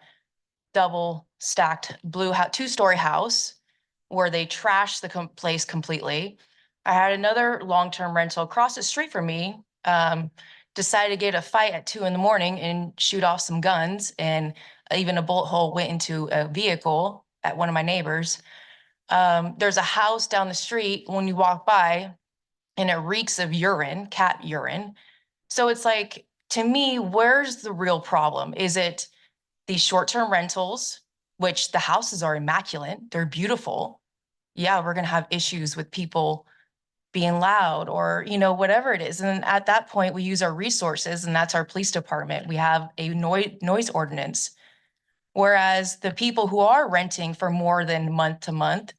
double stacked blue two-story house where they trashed the place completely. I had another long-term rental across the street from me, decided to get a fight at 2 a.m. and shoot off some guns, and even a bullet hole went into a vehicle at one of my neighbors. There's a house down the street when you walk by and it reeks of urine, cat urine. So it's like, to me, where's the real problem? Is it these short-term rentals, which the houses are immaculate, they're beautiful. Yeah, we're gonna have issues with people being loud or, whatever it is. And at that point, we use our resources, and that's our police department. We have a noise ordinance. Whereas the people who are renting for more than month to month,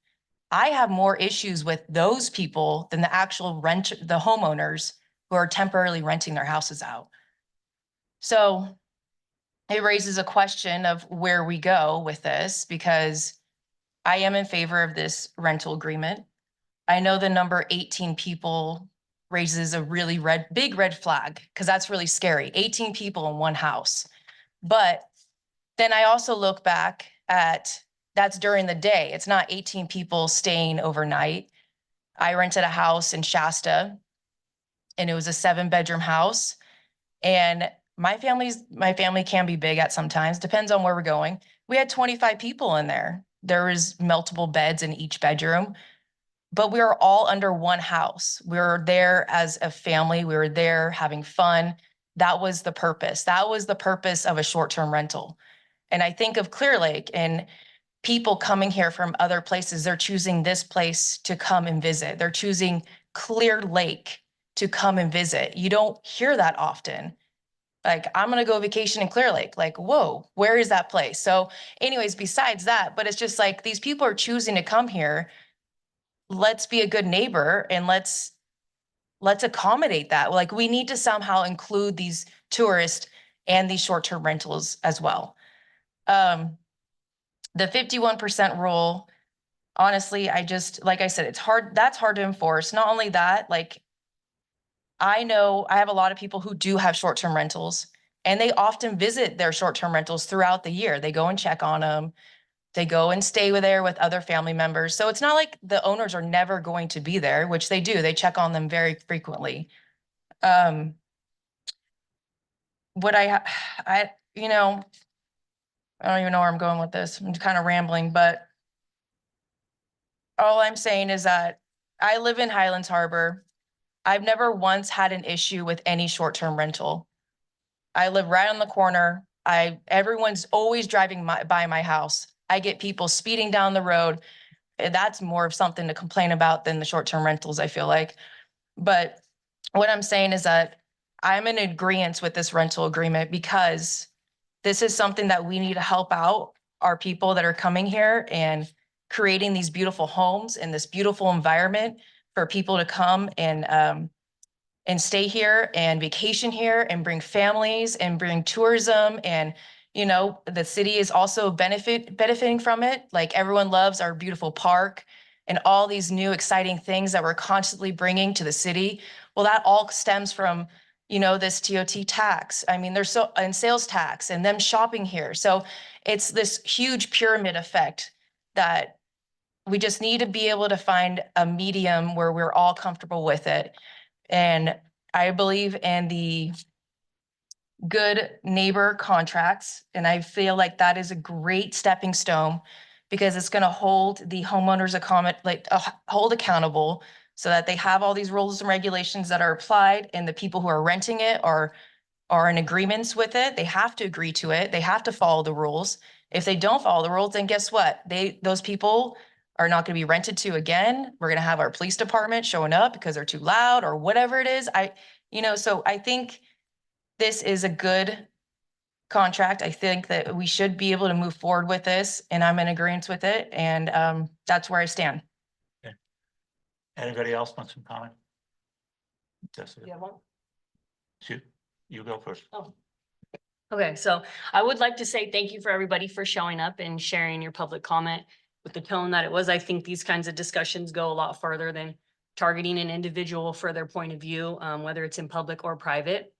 I have more issues with those people than the actual the homeowners who are temporarily renting their houses out. So it raises a question of where we go with this, because I am in favor of this rental agreement. I know the number 18 people raises a really big red flag, because that's really scary. 18 people in one house. But then I also look back at, that's during the day. It's not 18 people staying overnight. I rented a house in Shasta, and it was a 7-bedroom house. And my family can be big at sometimes, depends on where we're going. We had 25 people in there. There was multiple beds in each bedroom, but we were all under one house. We were there as a family. We were there having fun. That was the purpose. That was the purpose of a short-term rental. And I think of Clearlake and people coming here from other places. They're choosing this place to come and visit. They're choosing Clearlake to come and visit. You don't hear that often. Like, I'm gonna go vacation in Clearlake. Like, whoa, where is that place? So anyways, besides that, but it's just like, these people are choosing to come here. Let's be a good neighbor, and let's accommodate that. Like, we need to somehow include these tourists and these short-term rentals as well. The 51% rule, honestly, like I said, it's hard. That's hard to enforce. Not only that, like, I know I have a lot of people who do have short-term rentals, and they often visit their short-term rentals throughout the year. They go and check on them. They go and stay there with other family members. So it's not like the owners are never going to be there, which they do. They check on them very frequently. What I don't even know where I'm going with this. I'm kind of rambling, but all I'm saying is that I live in Highlands Harbor. I've never once had an issue with any short-term rental. I live right on the corner. Everyone's always driving by my house. I get people speeding down the road. That's more of something to complain about than the short-term rentals, I feel like. But what I'm saying is that I'm in agreement with this rental agreement, because this is something that we need to help out our people that are coming here and creating these beautiful homes and this beautiful environment for people to come and stay here and vacation here and bring families and bring tourism. And, the city is also benefiting from it. Like, everyone loves our beautiful park and all these new exciting things that we're constantly bringing to the city. Well, that all stems from, this TOT tax. I mean, and sales tax and them shopping here. So it's this huge pyramid effect that we just need to be able to find a medium where we're all comfortable with it. And I believe in the good neighbor contracts. And I feel like that is a great stepping stone, because it's going to hold the homeowners hold accountable, so that they have all these rules and regulations that are applied, and the people who are renting it are in agreements with it. They have to agree to it. They have to follow the rules. If they don't follow the rules, then guess what? Those people are not going to be rented to again. We're going to have our police department showing up because they're too loud or whatever it is. So I think this is a good contract. I think that we should be able to move forward with this, and I'm in agreement with it, and that's where I stand. Anybody else want some comment? Jessica, Yeah, well, shoot, you go first. okay, so I would like to say thank you for everybody for showing up and sharing your public comment with the tone that it was. I think these kinds of discussions go a lot farther than targeting an individual for their point of view, whether it's in public or private.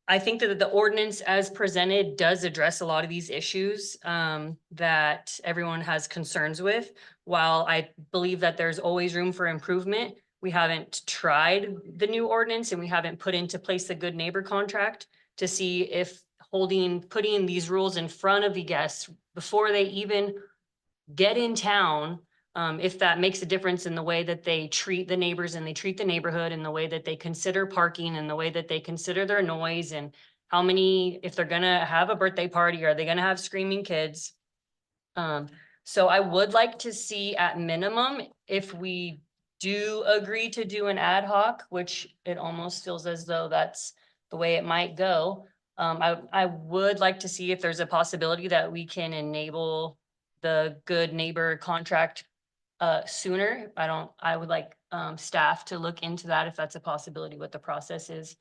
I think that the ordinance as presented does address a lot of these issues that everyone has concerns with. While I believe that there's always room for improvement, we haven't tried the new ordinance and we haven't put into place the good neighbor contract to see if putting these rules in front of the guests before they even get in town, if that makes a difference in the way that they treat the neighbors and they treat the neighborhood and the way that they consider parking and the way that they consider their noise and how many, if they're gonna have a birthday party, are they gonna have screaming kids? So I would like to see at minimum, if we do agree to do an ad hoc, which it almost feels as though that's the way it might go. I would like to see if there's a possibility that we can enable the good neighbor contract sooner. I would like staff to look into that if that's a possibility, what the process is.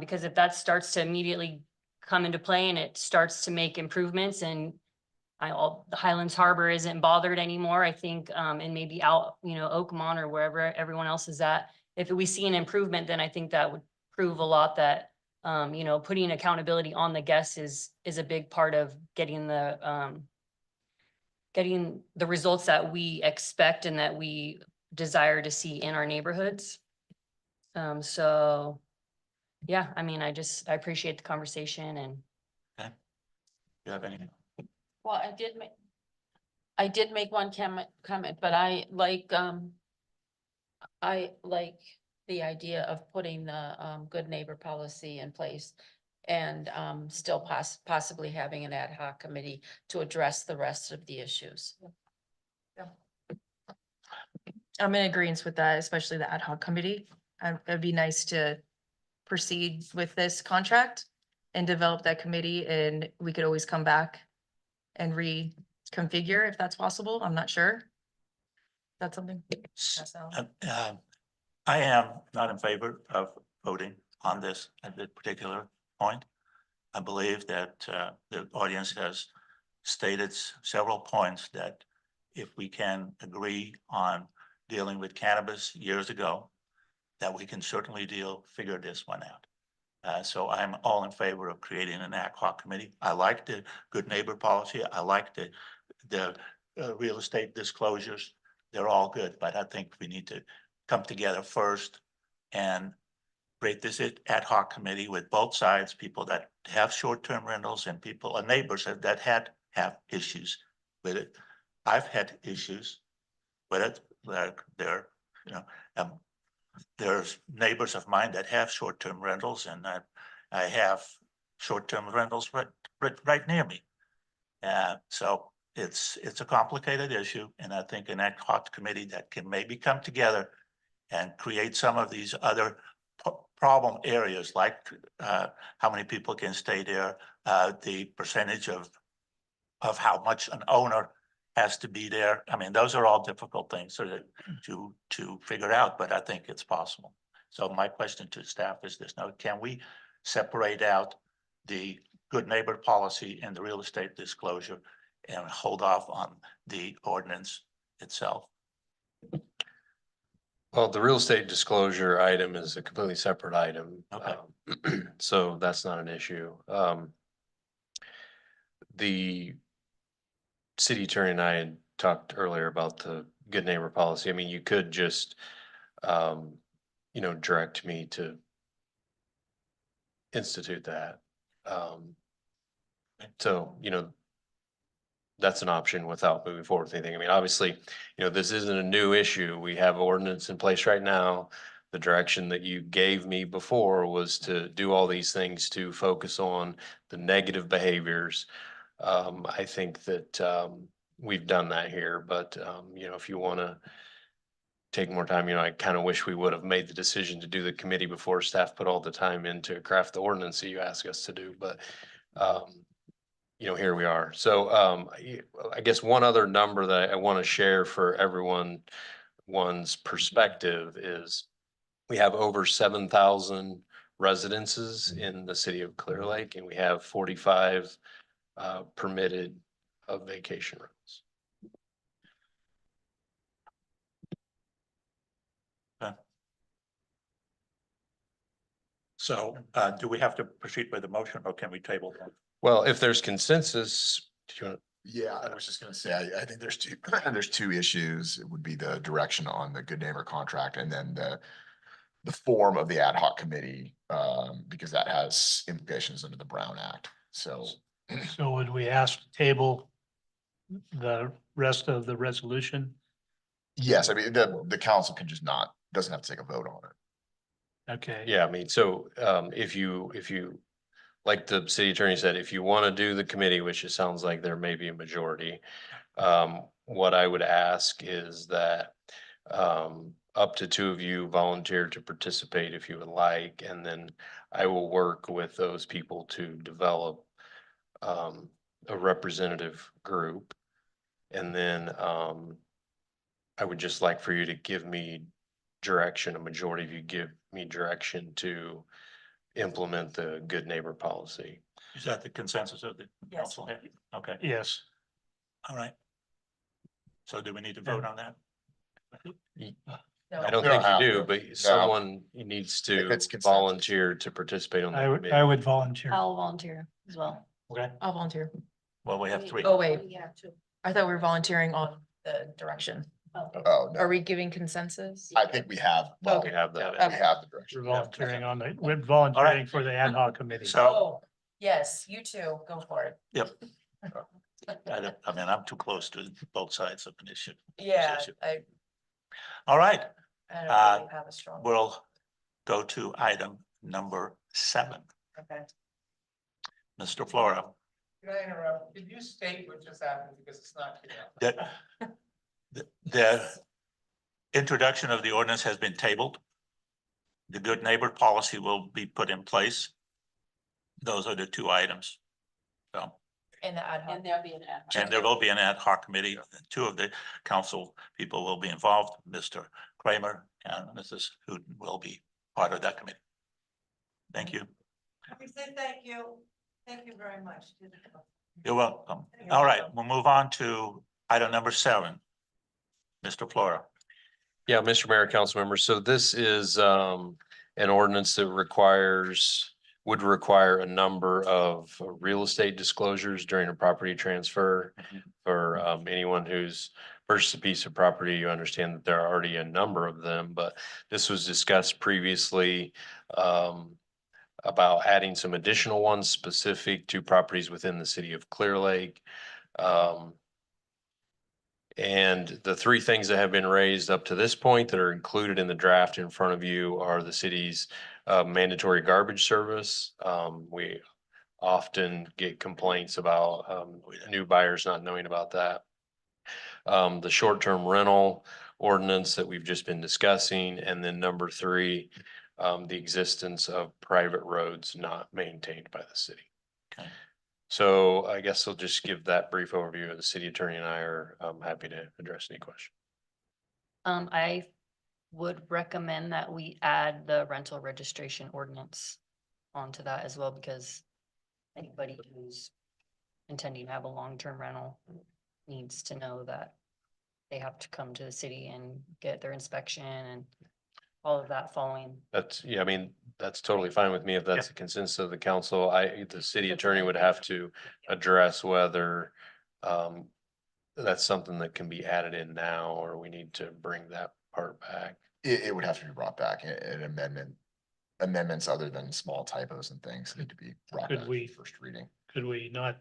Because if that starts to immediately come into play and it starts to make improvements and the Highlands Harbor isn't bothered anymore, I think, and maybe out, Oakmont or wherever everyone else is at. If we see an improvement, then I think that would prove a lot that, putting accountability on the guests is a big part of getting the results that we expect and that we desire to see in our neighborhoods. So, yeah, I mean, I appreciate the conversation and. You have anything? Well, I did make one comment, but I like the idea of putting the good neighbor policy in place and still possibly having an ad hoc committee to address the rest of the issues. I'm in agreement with that, especially the ad hoc committee. It'd be nice to proceed with this contract and develop that committee, and we could always come back and reconfigure if that's possible. I'm not sure. That's something. I am not in favor of voting on this at this particular point. I believe that the audience has stated several points that if we can agree on dealing with cannabis years ago, that we can certainly figure this one out. So I'm all in favor of creating an ad hoc committee. I like the good neighbor policy. I like the real estate disclosures. They're all good, but I think we need to come together first and create this ad hoc committee with both sides, people that have short-term rentals and people, neighbors that have issues with it. I've had issues with it, like there's neighbors of mine that have short-term rentals, and I have short-term rentals right near me. So it's a complicated issue, and I think an ad hoc committee that can maybe come together and create some of these other problem areas, like how many people can stay there, the percentage of how much an owner has to be there. I mean, those are all difficult things to figure out, but I think it's possible. So my question to staff is this: now, can we separate out the good neighbor policy and the real estate disclosure and hold off on the ordinance itself? Well, the real estate disclosure item is a completely separate item. Okay. So that's not an issue. The city attorney and I had talked earlier about the good neighbor policy. I mean, you could just, direct me to institute that. So, that's an option without moving forward with anything. I mean, obviously, this isn't a new issue. We have ordinance in place right now. The direction that you gave me before was to do all these things to focus on the negative behaviors. I think that we've done that here, but if you want to take more time, I kind of wish we would have made the decision to do the committee before staff put all the time in to craft the ordinance that you ask us to do. But here we are. So I guess one other number that I want to share for one's perspective is we have over 7,000 residences in the city of Clear Lake, and we have 45 permitted vacation rentals. So do we have to proceed with the motion or can we table that? Well, if there's consensus, do you want? Yeah, I was just gonna say, I think there's two, there's two issues. It would be the direction on the good neighbor contract and then the form of the ad hoc committee, because that has implications under the Brown Act. So So would we ask to table the rest of the resolution? yes, I mean, the council can just not, doesn't have to take a vote on it. Okay. Yeah, I mean, so if you, like the city attorney said, if you want to do the committee, which it sounds like there may be a majority, what I would ask is that up to two of you volunteer to participate if you would like, and then I will work with those people to develop a representative group. And then I would just like for you to give me direction, a majority of you give me direction to implement the good neighbor policy. Is that the consensus of the council? Okay, Yes. all right. So do we need to vote on that? I don't We don't think have you do, to. but No. someone needs If to it's consensus. volunteer to participate on I the would, committee. I would volunteer. I'll volunteer as well. Okay, I'll volunteer. well, we have three. Oh, wait. I thought we were volunteering on the direction. Oh, no, Are we giving consensus? I think we have. well, We have that. We have the direction. We're volunteering on the, we're volunteering for the ad hoc committee. So, Oh, yes, you too. Go for it. yep. I mean, I'm too close to both sides of an issue. Yeah, issue. I All right, don't really have a strong. we'll go to item number 7. Okay. Mr. Flora. Can I interrupt? Did you state what just happened? Because it's not clear. The introduction of the ordinance has been tabled. The good neighbor policy will be put in place. Those are the two items. So, In the ad hoc. And there'll be an ad hoc. and there will be an ad hoc committee. Two of the council people will be involved, Mr. Kramer and Mrs. Hooten will be part of that committee. Thank you. We say thank you. Thank you very much. You're welcome. All right, we'll move on to item number 7. Mr. Flora. Yeah, Mr. Mayor, council members. So this is an ordinance that would require a number of real estate disclosures during a property transfer. For anyone who's purchased a piece of property, you understand that there are already a number of them, but this was discussed previously about adding some additional ones specific to properties within the city of Clear Lake. And the three things that have been raised up to this point that are included in the draft in front of you are the city's mandatory garbage service. We often get complaints about new buyers not knowing about that. The short-term rental ordinance that we've just been discussing, and then number 3, the existence of private roads not maintained by the city. Okay. So I guess I'll just give that brief overview. The city attorney and I are happy to address any questions. I would recommend that we add the rental registration ordinance onto that as well, because anybody who's intending to have a long-term rental needs to know that they have to come to the city and get their inspection and all of that following. Yeah, I mean, that's totally fine with me if that's the consensus of the council. The city attorney would have to address whether that's something that can be added in now, or we need to bring that part back. It would have to be brought back, an amendments other than small typos and things need to be brought Could back we- for first reading. Could we not?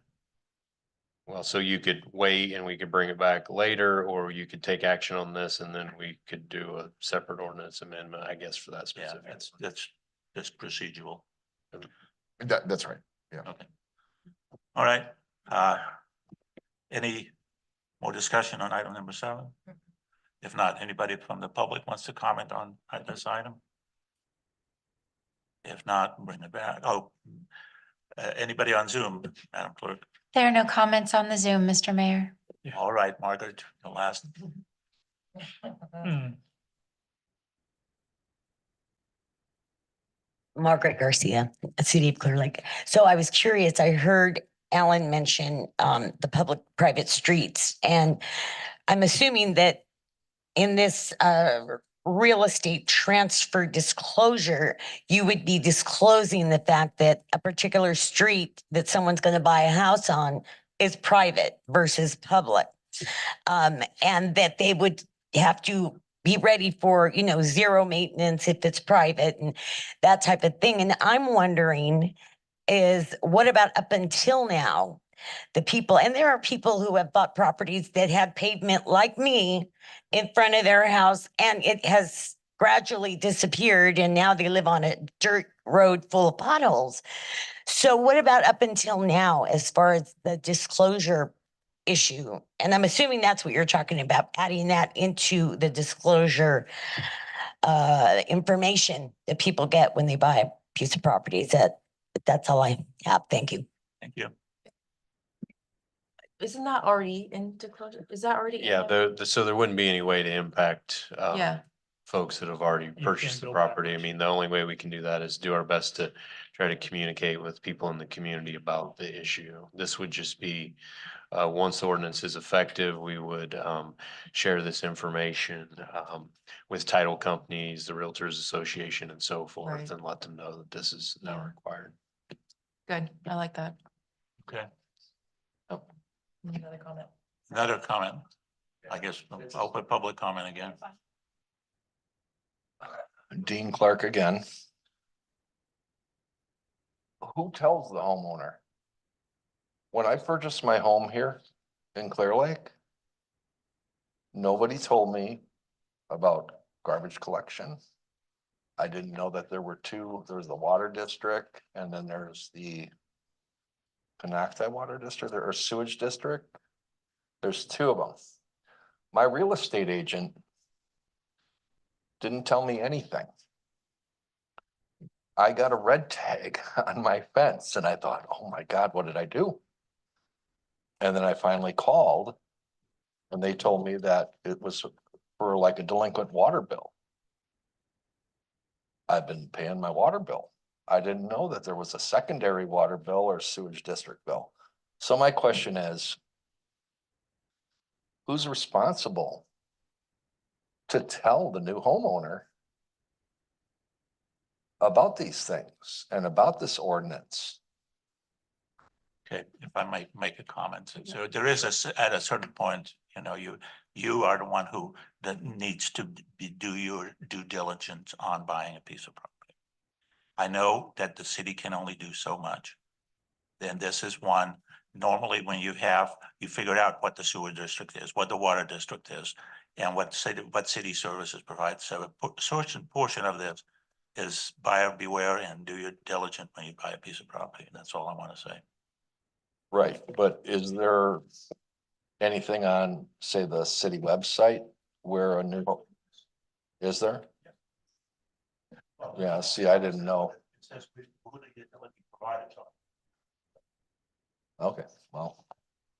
Well, so you could wait and we could bring it back later, or you could take action on this and then we could do a separate ordinance amendment, I guess, for that Yeah, specific. that's procedural. That's right. Yeah. Okay. All right. Any more discussion on item number 7? If not, anybody from the public wants to comment on this item? If not, bring it back. Oh, Anybody on Zoom, Madam Clerk? There are no comments on the Zoom, Mr. Mayor. All right, Margaret, the last. Hmm. Margaret Garcia, City of Clear Lake. So I was curious, I heard Alan mention the public-private streets, and I'm assuming that in this real estate transfer disclosure, you would be disclosing the fact that a particular street that someone's going to buy a house on is private versus public. And that they would have to be ready for, you know, zero maintenance if it's private and that type of thing. And I'm wondering is what about up until now? The people, and there are people who have bought properties that had pavement like me in front of their house, and it has gradually disappeared, and now they live on a dirt road full of potholes. So what about up until now, as far as the disclosure issue? And I'm assuming that's what you're talking about, adding that into the disclosure information that people get when they buy a piece of property. That's all I have. Thank you. Thank you. Isn't that already in disclosure? Is that already? in Yeah, there? so there wouldn't be any way to impact Yeah, folks that have already purchased the go property. I backwards. mean, the only way we can do that is do our best to try to communicate with people in the community about the issue. This would just be, once the ordinance is effective, we would share this information with title companies, the Realtors Association and so forth, Right. and let them know that this is now Yeah. required. good. I like that. Okay, Oh, another comment. another comment. I guess open public comment again. Dean Clark again. Who tells the homeowner? When I purchased my home here in Clear Lake, nobody told me about garbage collection. I didn't know that there were two, there was the water district and then there's the Canacti Water District or Sewage District. There's two of them. My real estate agent didn't tell me anything. I got a red tag on my fence and I thought, oh my God, what did I do? And then I finally called and they told me that it was for like a delinquent water bill. I've been paying my water bill. I didn't know that there was a secondary water bill or sewage district bill. So my question is, who's responsible to tell the new homeowner about these things and about this ordinance? Okay, if I might make a comment. So there is at a certain point, you know, you are the one that needs to do your due diligence on buying a piece of property. I know that the city can only do so much. Then this is one, normally when you figured out what the sewer district is, what the water district is, and what city services provide. So a certain portion of this is buyer beware and do your diligence when you buy a piece of property. That's all I want to say. Right, but is there anything on, say, the city website where a new, is there? Yeah, see, I didn't know. It says we're gonna get provided to them. Okay, well,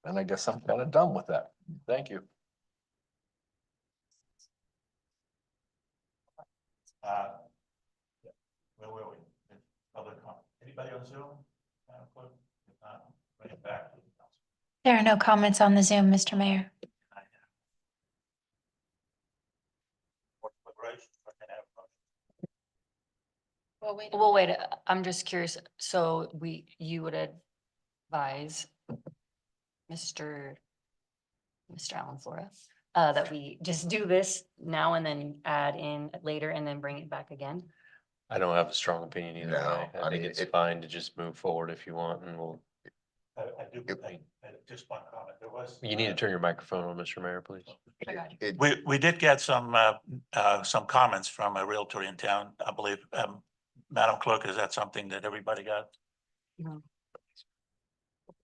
then I guess I'm kind of done with that. Thank you. Where were we? Other comment. Anybody on Zoom? If not, bring it back to the council. There are no comments on the Zoom, Mr. Mayor. Well, wait, I'm just curious. So you would advise Mr. Allen Flores, that we just do this now and then add in later and then bring it back again? I don't have a strong opinion either No, way. I I think mean, it's it- fine to just move forward if you want, and I just one comment. There was. you need to turn your microphone on, Mr. Mayor, please. I got you. We did get some comments from a realtor in town, I believe. Madam Clerk, is that something that everybody got?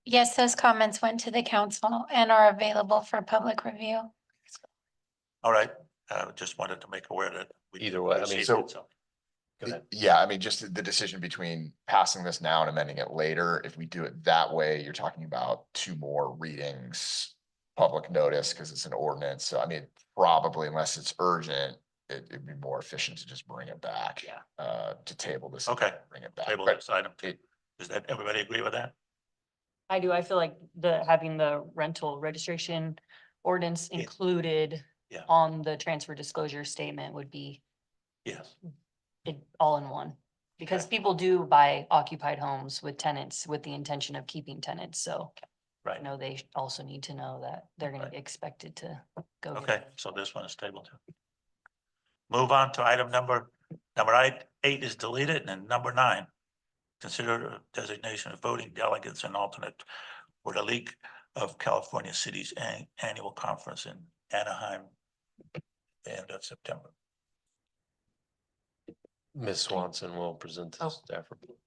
Yes, those comments went to the council and are available for public review. All right, just wanted to make aware that. we Either way, I mean, received so- it, Go ahead. Yeah, I mean, just the decision between passing this now and amending it later, if we do it that way, you're talking about 2 more readings, public notice, because it's an ordinance. So I mean, probably unless it's urgent, it'd be more efficient to just bring it back. To table this. Okay. Bring it back. Table But this item. Does that, everybody agree with that? I do. I feel like having the rental registration ordinance included Yeah. on the transfer disclosure statement would be Yes. it all in one. Because Okay. people do buy occupied homes with tenants with the intention of keeping tenants, so. I Right. know they also need to know that they're gonna Right. be expected to go. get Okay, it. so this one is tabled too. Move on to item number 8 is deleted, and then number 9. Consider designation of voting delegates and alternate for the League of California Cities annual conference in Anaheim, end of September. Ms. Swanson will present the staff report.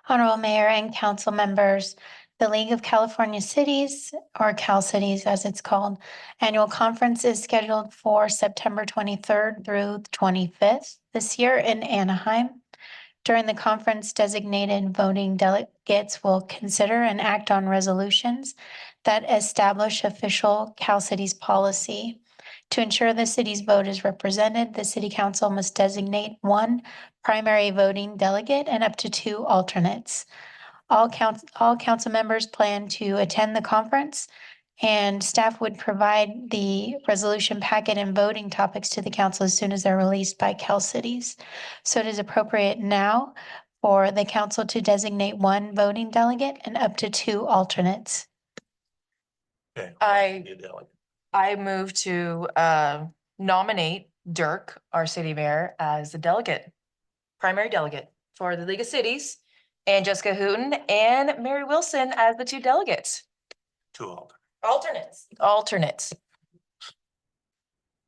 Honorable Mayor and council members, the League of California Cities, or Cal Cities as it's called, annual conference is scheduled for September 23rd through the 25th this year in Anaheim. During the conference, designated voting delegates will consider and act on resolutions that establish official Cal Cities policy. To ensure the city's vote is represented, the city council must designate 1 primary voting delegate and up to 2 alternates. All council members plan to attend the conference, and staff would provide the resolution packet and voting topics to the council as soon as they're released by Cal Cities. So it is appropriate now for the council to designate 1 voting delegate and up to 2 alternates. Okay. I move to nominate Dirk, our city mayor, as the delegate, primary delegate for the League of Cities, and Jessica Hooten and Mary Wilson as the 2 delegates. 2 alternates. Alternates.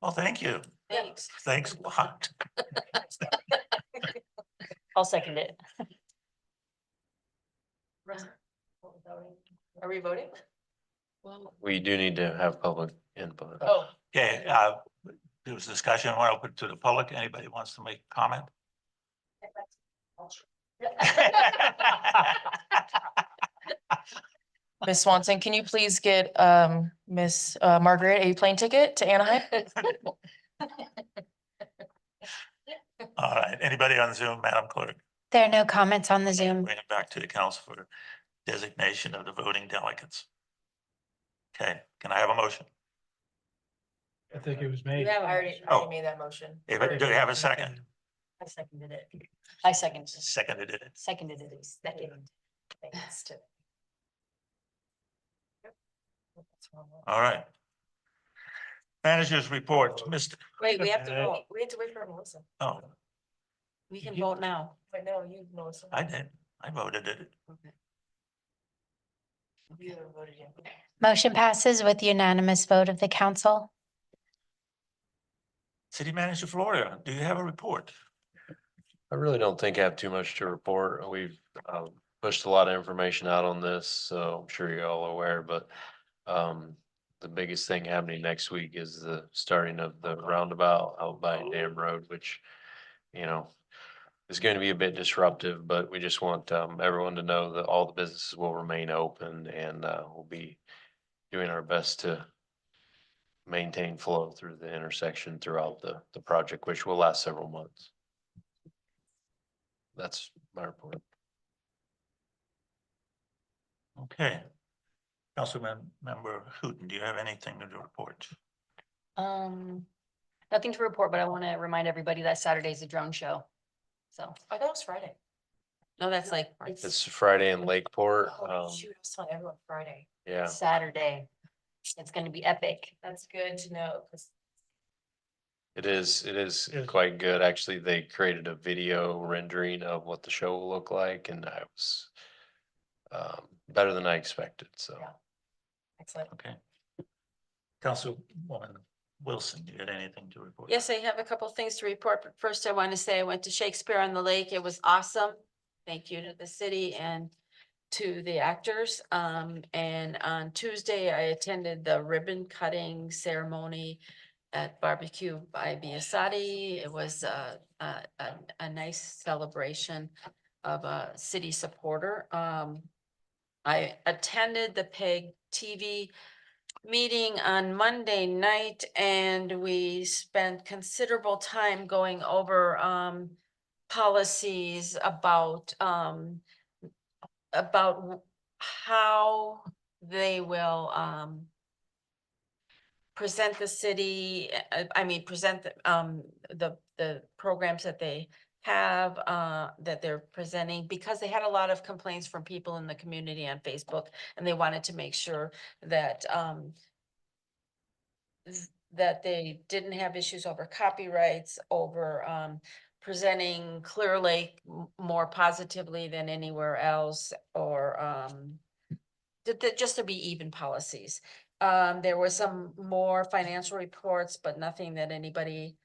Well, thank you. Thanks. Thanks a lot. I'll second it. Are we voting? We do need to have public input. Oh. Okay, there was discussion, we're open to the public. Anybody wants to make a comment? Miss Swanson, can you please get Miss Margaret a plane ticket to Anaheim? All right, anybody on Zoom, Madam Clerk? There are no comments on the Zoom. Bring it back to the council for designation of the voting delegates. Okay, can I have a motion? I think it was made. I already Oh. made that motion. Do you have a second? I seconded it. I seconded. Seconded it. Seconded it. Second. All right. Managers report, Mr. Wait, we have to vote. We have to wait for Melissa. Oh, We can vote now. Wait, no, you, Melissa. I did. I voted it. You haven't voted yet. Motion passes with unanimous vote of the council. City Manager Florida, do you have a report? I really don't think I have too much to report. We've pushed a lot of information out on this, so I'm sure you're all aware, but the biggest thing happening next week is the starting of the roundabout out by Dam Road, which, you know, is going to be a bit disruptive, but we just want everyone to know that all the businesses will remain open, and we'll be doing our best to maintain flow through the intersection throughout the project, which will last several months. That's my report. Okay. Councilman Member Hooten, do you have anything to report? Nothing to report, but I want to remind everybody that Saturday's a drone show. So, I thought it was Friday. no, that's like It's Friday in Lakeport. Oh, shoot, I was telling everyone Friday. Yeah, Saturday. It's gonna be epic. That's good to know, because it is quite good. Actually, they created a video rendering of what the show will look like, and I was better than I expected, so. Yeah. Excellent. Okay. Councilwoman Wilson, do you have anything to report? Yes, I have a couple things to report, but first I want to say I went to Shakespeare on the Lake. It was awesome. Thank you to the city and to the actors. And on Tuesday, I attended the ribbon cutting ceremony at Barbecue by Biassatti. It was a nice celebration of a city supporter. I attended the PEG TV meeting on Monday night, and we spent considerable time going over policies about how they will present the city, present the programs that they have, that they're presenting, because they had a lot of complaints from people in the community on Facebook, and they wanted to make sure that that they didn't have issues over copyrights, over presenting Clearlake more positively than anywhere else, or just to be even policies. There were some more financial reports, but nothing that anybody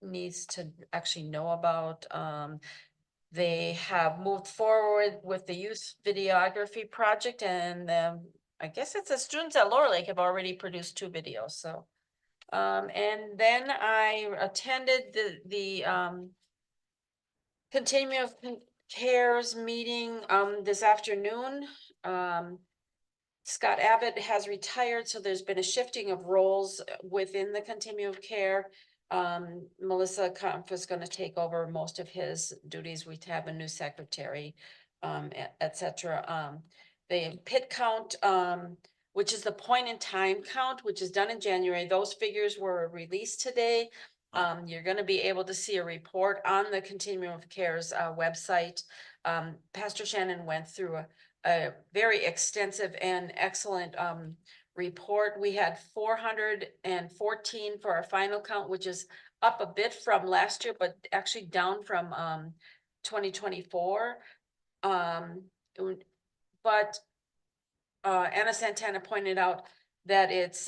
needs to actually know about. They have moved forward with the youth videography project, and I guess it's the students at Lower Lake have already produced 2 videos, so. And then I attended the Continuum of Cares meeting this afternoon. Scott Abbott has retired, so there's been a shifting of roles within the Continuum of Care. Melissa Kampf is going to take over most of his duties. We have a new secretary, et cetera. The pit count, which is the point in time count, which is done in January. Those figures were released today. You're going to be able to see a report on the Continuum of Care's website. Pastor Shannon went through a very extensive and excellent report. We had 414 for our final count, which is up a bit from last year, but actually down from 2024. But Anna Santana pointed out that it's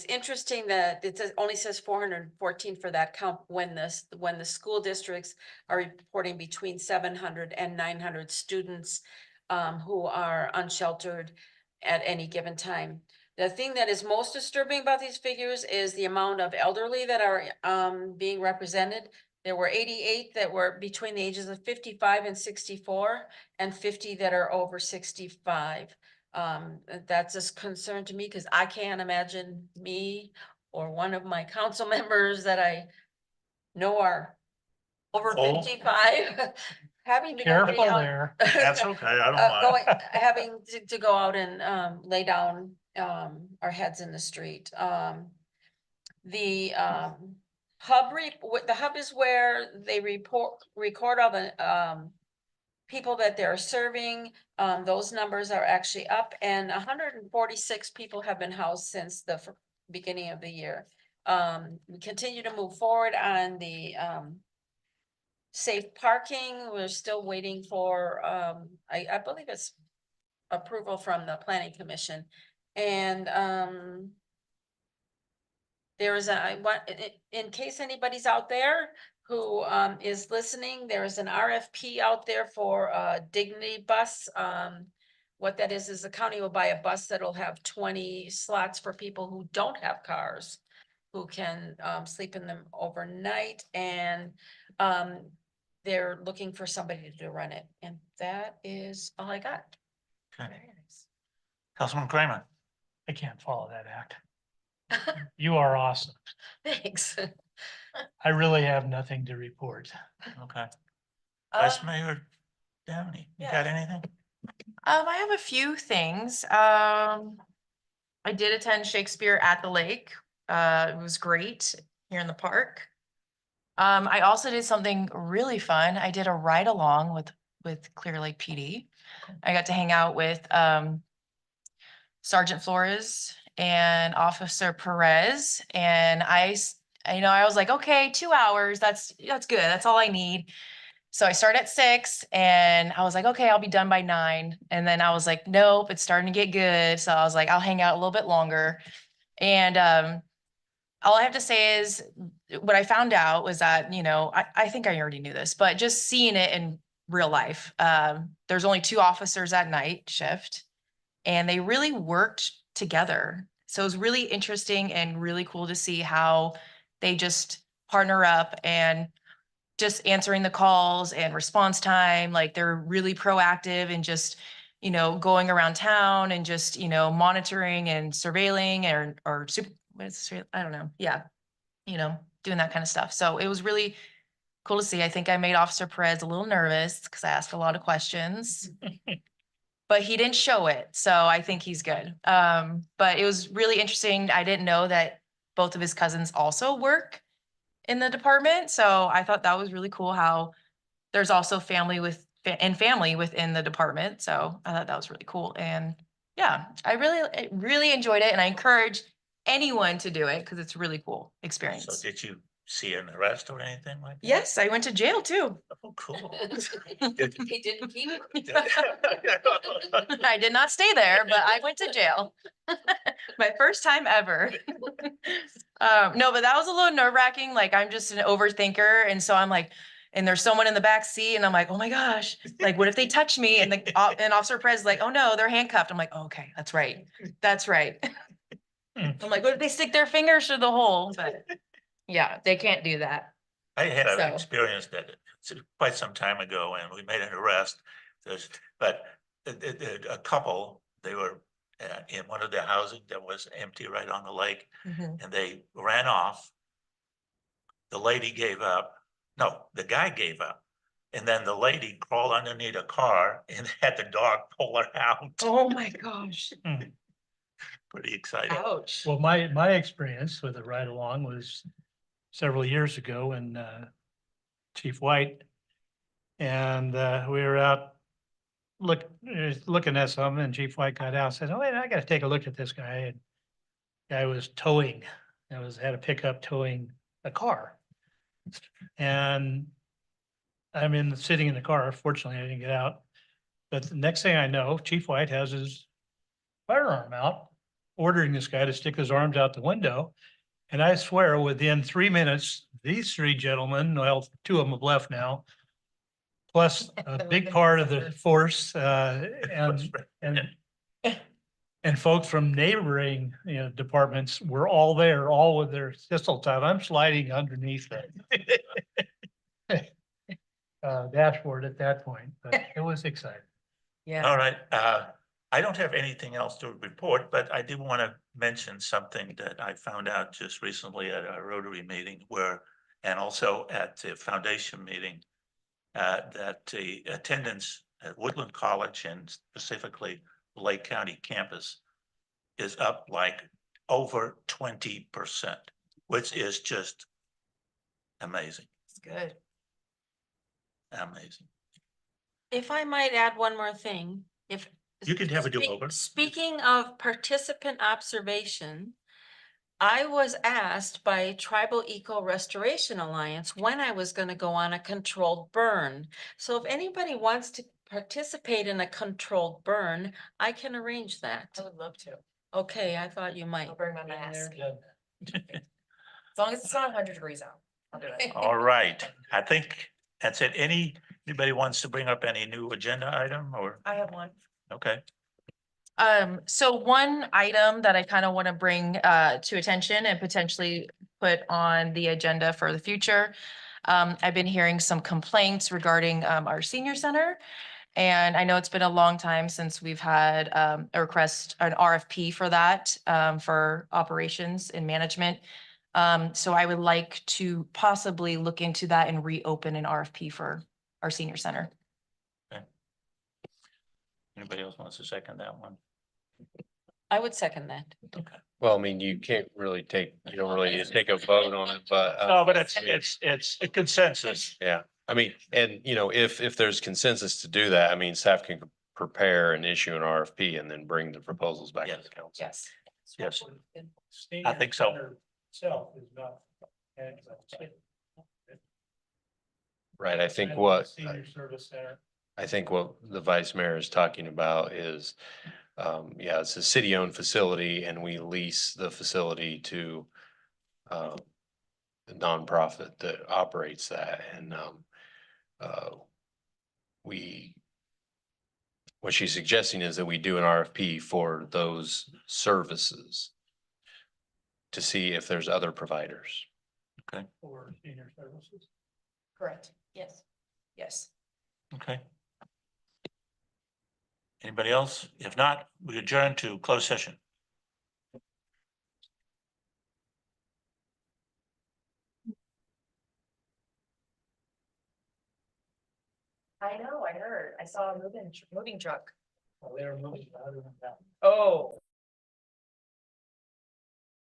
interesting that it only says 414 for that count when the school districts are reporting between 700 and 900 students who are unsheltered at any given time. The thing that is most disturbing about these figures is the amount of elderly that are being represented. There were 88 that were between the ages of 55 and 64, and 50 that are over 65. That's a concern to me, because I can't imagine me or one of my council members that I know are over 55 having to go Careful out- there. That's okay, I don't mind. having to go out and lay down our heads in the street. The hub is where they record all the people that they're serving. Those numbers are actually up, and 146 people have been housed since the beginning of the year. We continue to move forward on the safe parking. We're still waiting for I believe it's approval from the planning commission. And there is in case anybody's out there who is listening, there is an RFP out there for a Dignity bus. What that is the county will buy a bus that'll have 20 slots for people who don't have cars, who can sleep in them overnight, and they're looking for somebody to run it. And that is all I got. Okay. Councilman Kramer. I can't follow that act. You are awesome. Thanks. I really have nothing to report. Okay. Vice Um, Mayor Downey, you yeah. got anything? I have a few things. I did attend Shakespeare at the Lake. It was great here in the park. I also did something really fun. I did a ride along with Clearlake PD. I got to hang out with Sergeant Flores and Officer Perez, and I was like, okay, 2 hours. That's good. That's all I need. So I start at 6, and I was like, okay, I'll be done by 9. And then I was like, nope, it's starting to get good. So I was like, I'll hang out a little bit longer. And all I have to say is what I found out was that, I think I already knew this, but just seeing it in real life, there's only 2 officers at night shift, and they really worked together. So it was really interesting and really cool to see how they just partner up and just answering the calls and response time. Like they're really proactive and just, going around town and just, monitoring and surveilling or I don't know. Yeah. Doing that kind of stuff. So it was really cool to see. I think I made Officer Perez a little nervous because I asked a lot of questions. But he didn't show it, so I think he's good. But it was really interesting. I didn't know that both of his cousins also work in the department, so I thought that was really cool how there's also family within the department. So I thought that was really cool. And yeah, I really enjoyed it, and I encourage anyone to do it because it's a really cool So experience. did you see an arrest or anything like that? Yes, I went to jail too. Oh, cool. He didn't keep it. I did not stay there, but I went to jail. My first time ever. No, but that was a little nerve wracking. Like I'm just an overthinker. And so I'm like, and there's someone in the back seat and I'm like, oh my gosh, like what if they touch me? And and Officer Perez is like, oh no, they're handcuffed. I'm like, oh, okay, that's right. That's right. I'm like, what if they stick their fingers through the hole? But yeah, they can't do that. I had an So- experience that quite some time ago, and we made an arrest. But a couple, they were in one of the housing that was empty right on the lake, Mhm. and they ran off. The lady gave up. No, the guy gave up. And then the lady crawled underneath a car and had the dog pull her out. Oh my gosh. Pretty exciting. Ouch. Well, my experience with the ride along was several years ago when Chief White and we were out looking at something, and Chief White got out and said, oh, wait, I gotta take a look at this guy. And guy was towing, had a pickup towing a car. And I'm sitting in the car. Fortunately, I didn't get out. But the next thing I know, Chief White has his firearm out, ordering this guy to stick his arms out the window. And I swear within 3 minutes, these three gentlemen, well, two of them have left now, plus a big part of the force, and folks from neighboring, departments were all there, all with their pistols out. I'm sliding underneath the dashboard at that point, but it was exciting. Yeah. All right, I don't have anything else to report, but I do want to mention something that I found out just recently at a Rotary meeting and also at the foundation meeting, that the attendance at Woodland College and specifically Lake County campus is up like over 20%, which is just amazing, It's good. amazing. If I might add one more thing, if. You can have a do-over. Speaking of participant observation, I was asked by Tribal Eco Restoration Alliance when I was going to go on a controlled burn. So if anybody wants to participate in a controlled burn, I can arrange that. I would love to. Okay, I thought you might. I'll bring my mask. As long as it's not 100 degrees out, I'll do it. All right, I think that's it. Anybody wants to bring up any new agenda item or, I have one. okay, So one item that I kind of want to bring to attention and potentially put on the agenda for the future. I've been hearing some complaints regarding our senior center. And I know it's been a long time since we've had a request, an RFP for that, for operations and management. So I would like to possibly look into that and reopen an RFP for our senior center. anybody else wants to second that one? I would second that. Okay. Well, I mean, you don't really need to take a vote on it, but. No, but it's a consensus. Yeah, I mean, and if there's consensus to do that, I mean, staff can prepare and issue an RFP and then bring the proposals back to the council. Yes. Yes, I think so. Itself is not. Right, I think what. Senior Service Center. I think what the vice mayor is talking about is, it's a city-owned facility and we lease the facility to a nonprofit that operates that. And what she's suggesting is that we do an RFP for those services. to see if there's other providers. Okay, For senior services. Correct. Yes. Yes. okay. Anybody else? If not, we adjourn to closed session. I know, I heard. I saw a moving truck. They're moving. Oh.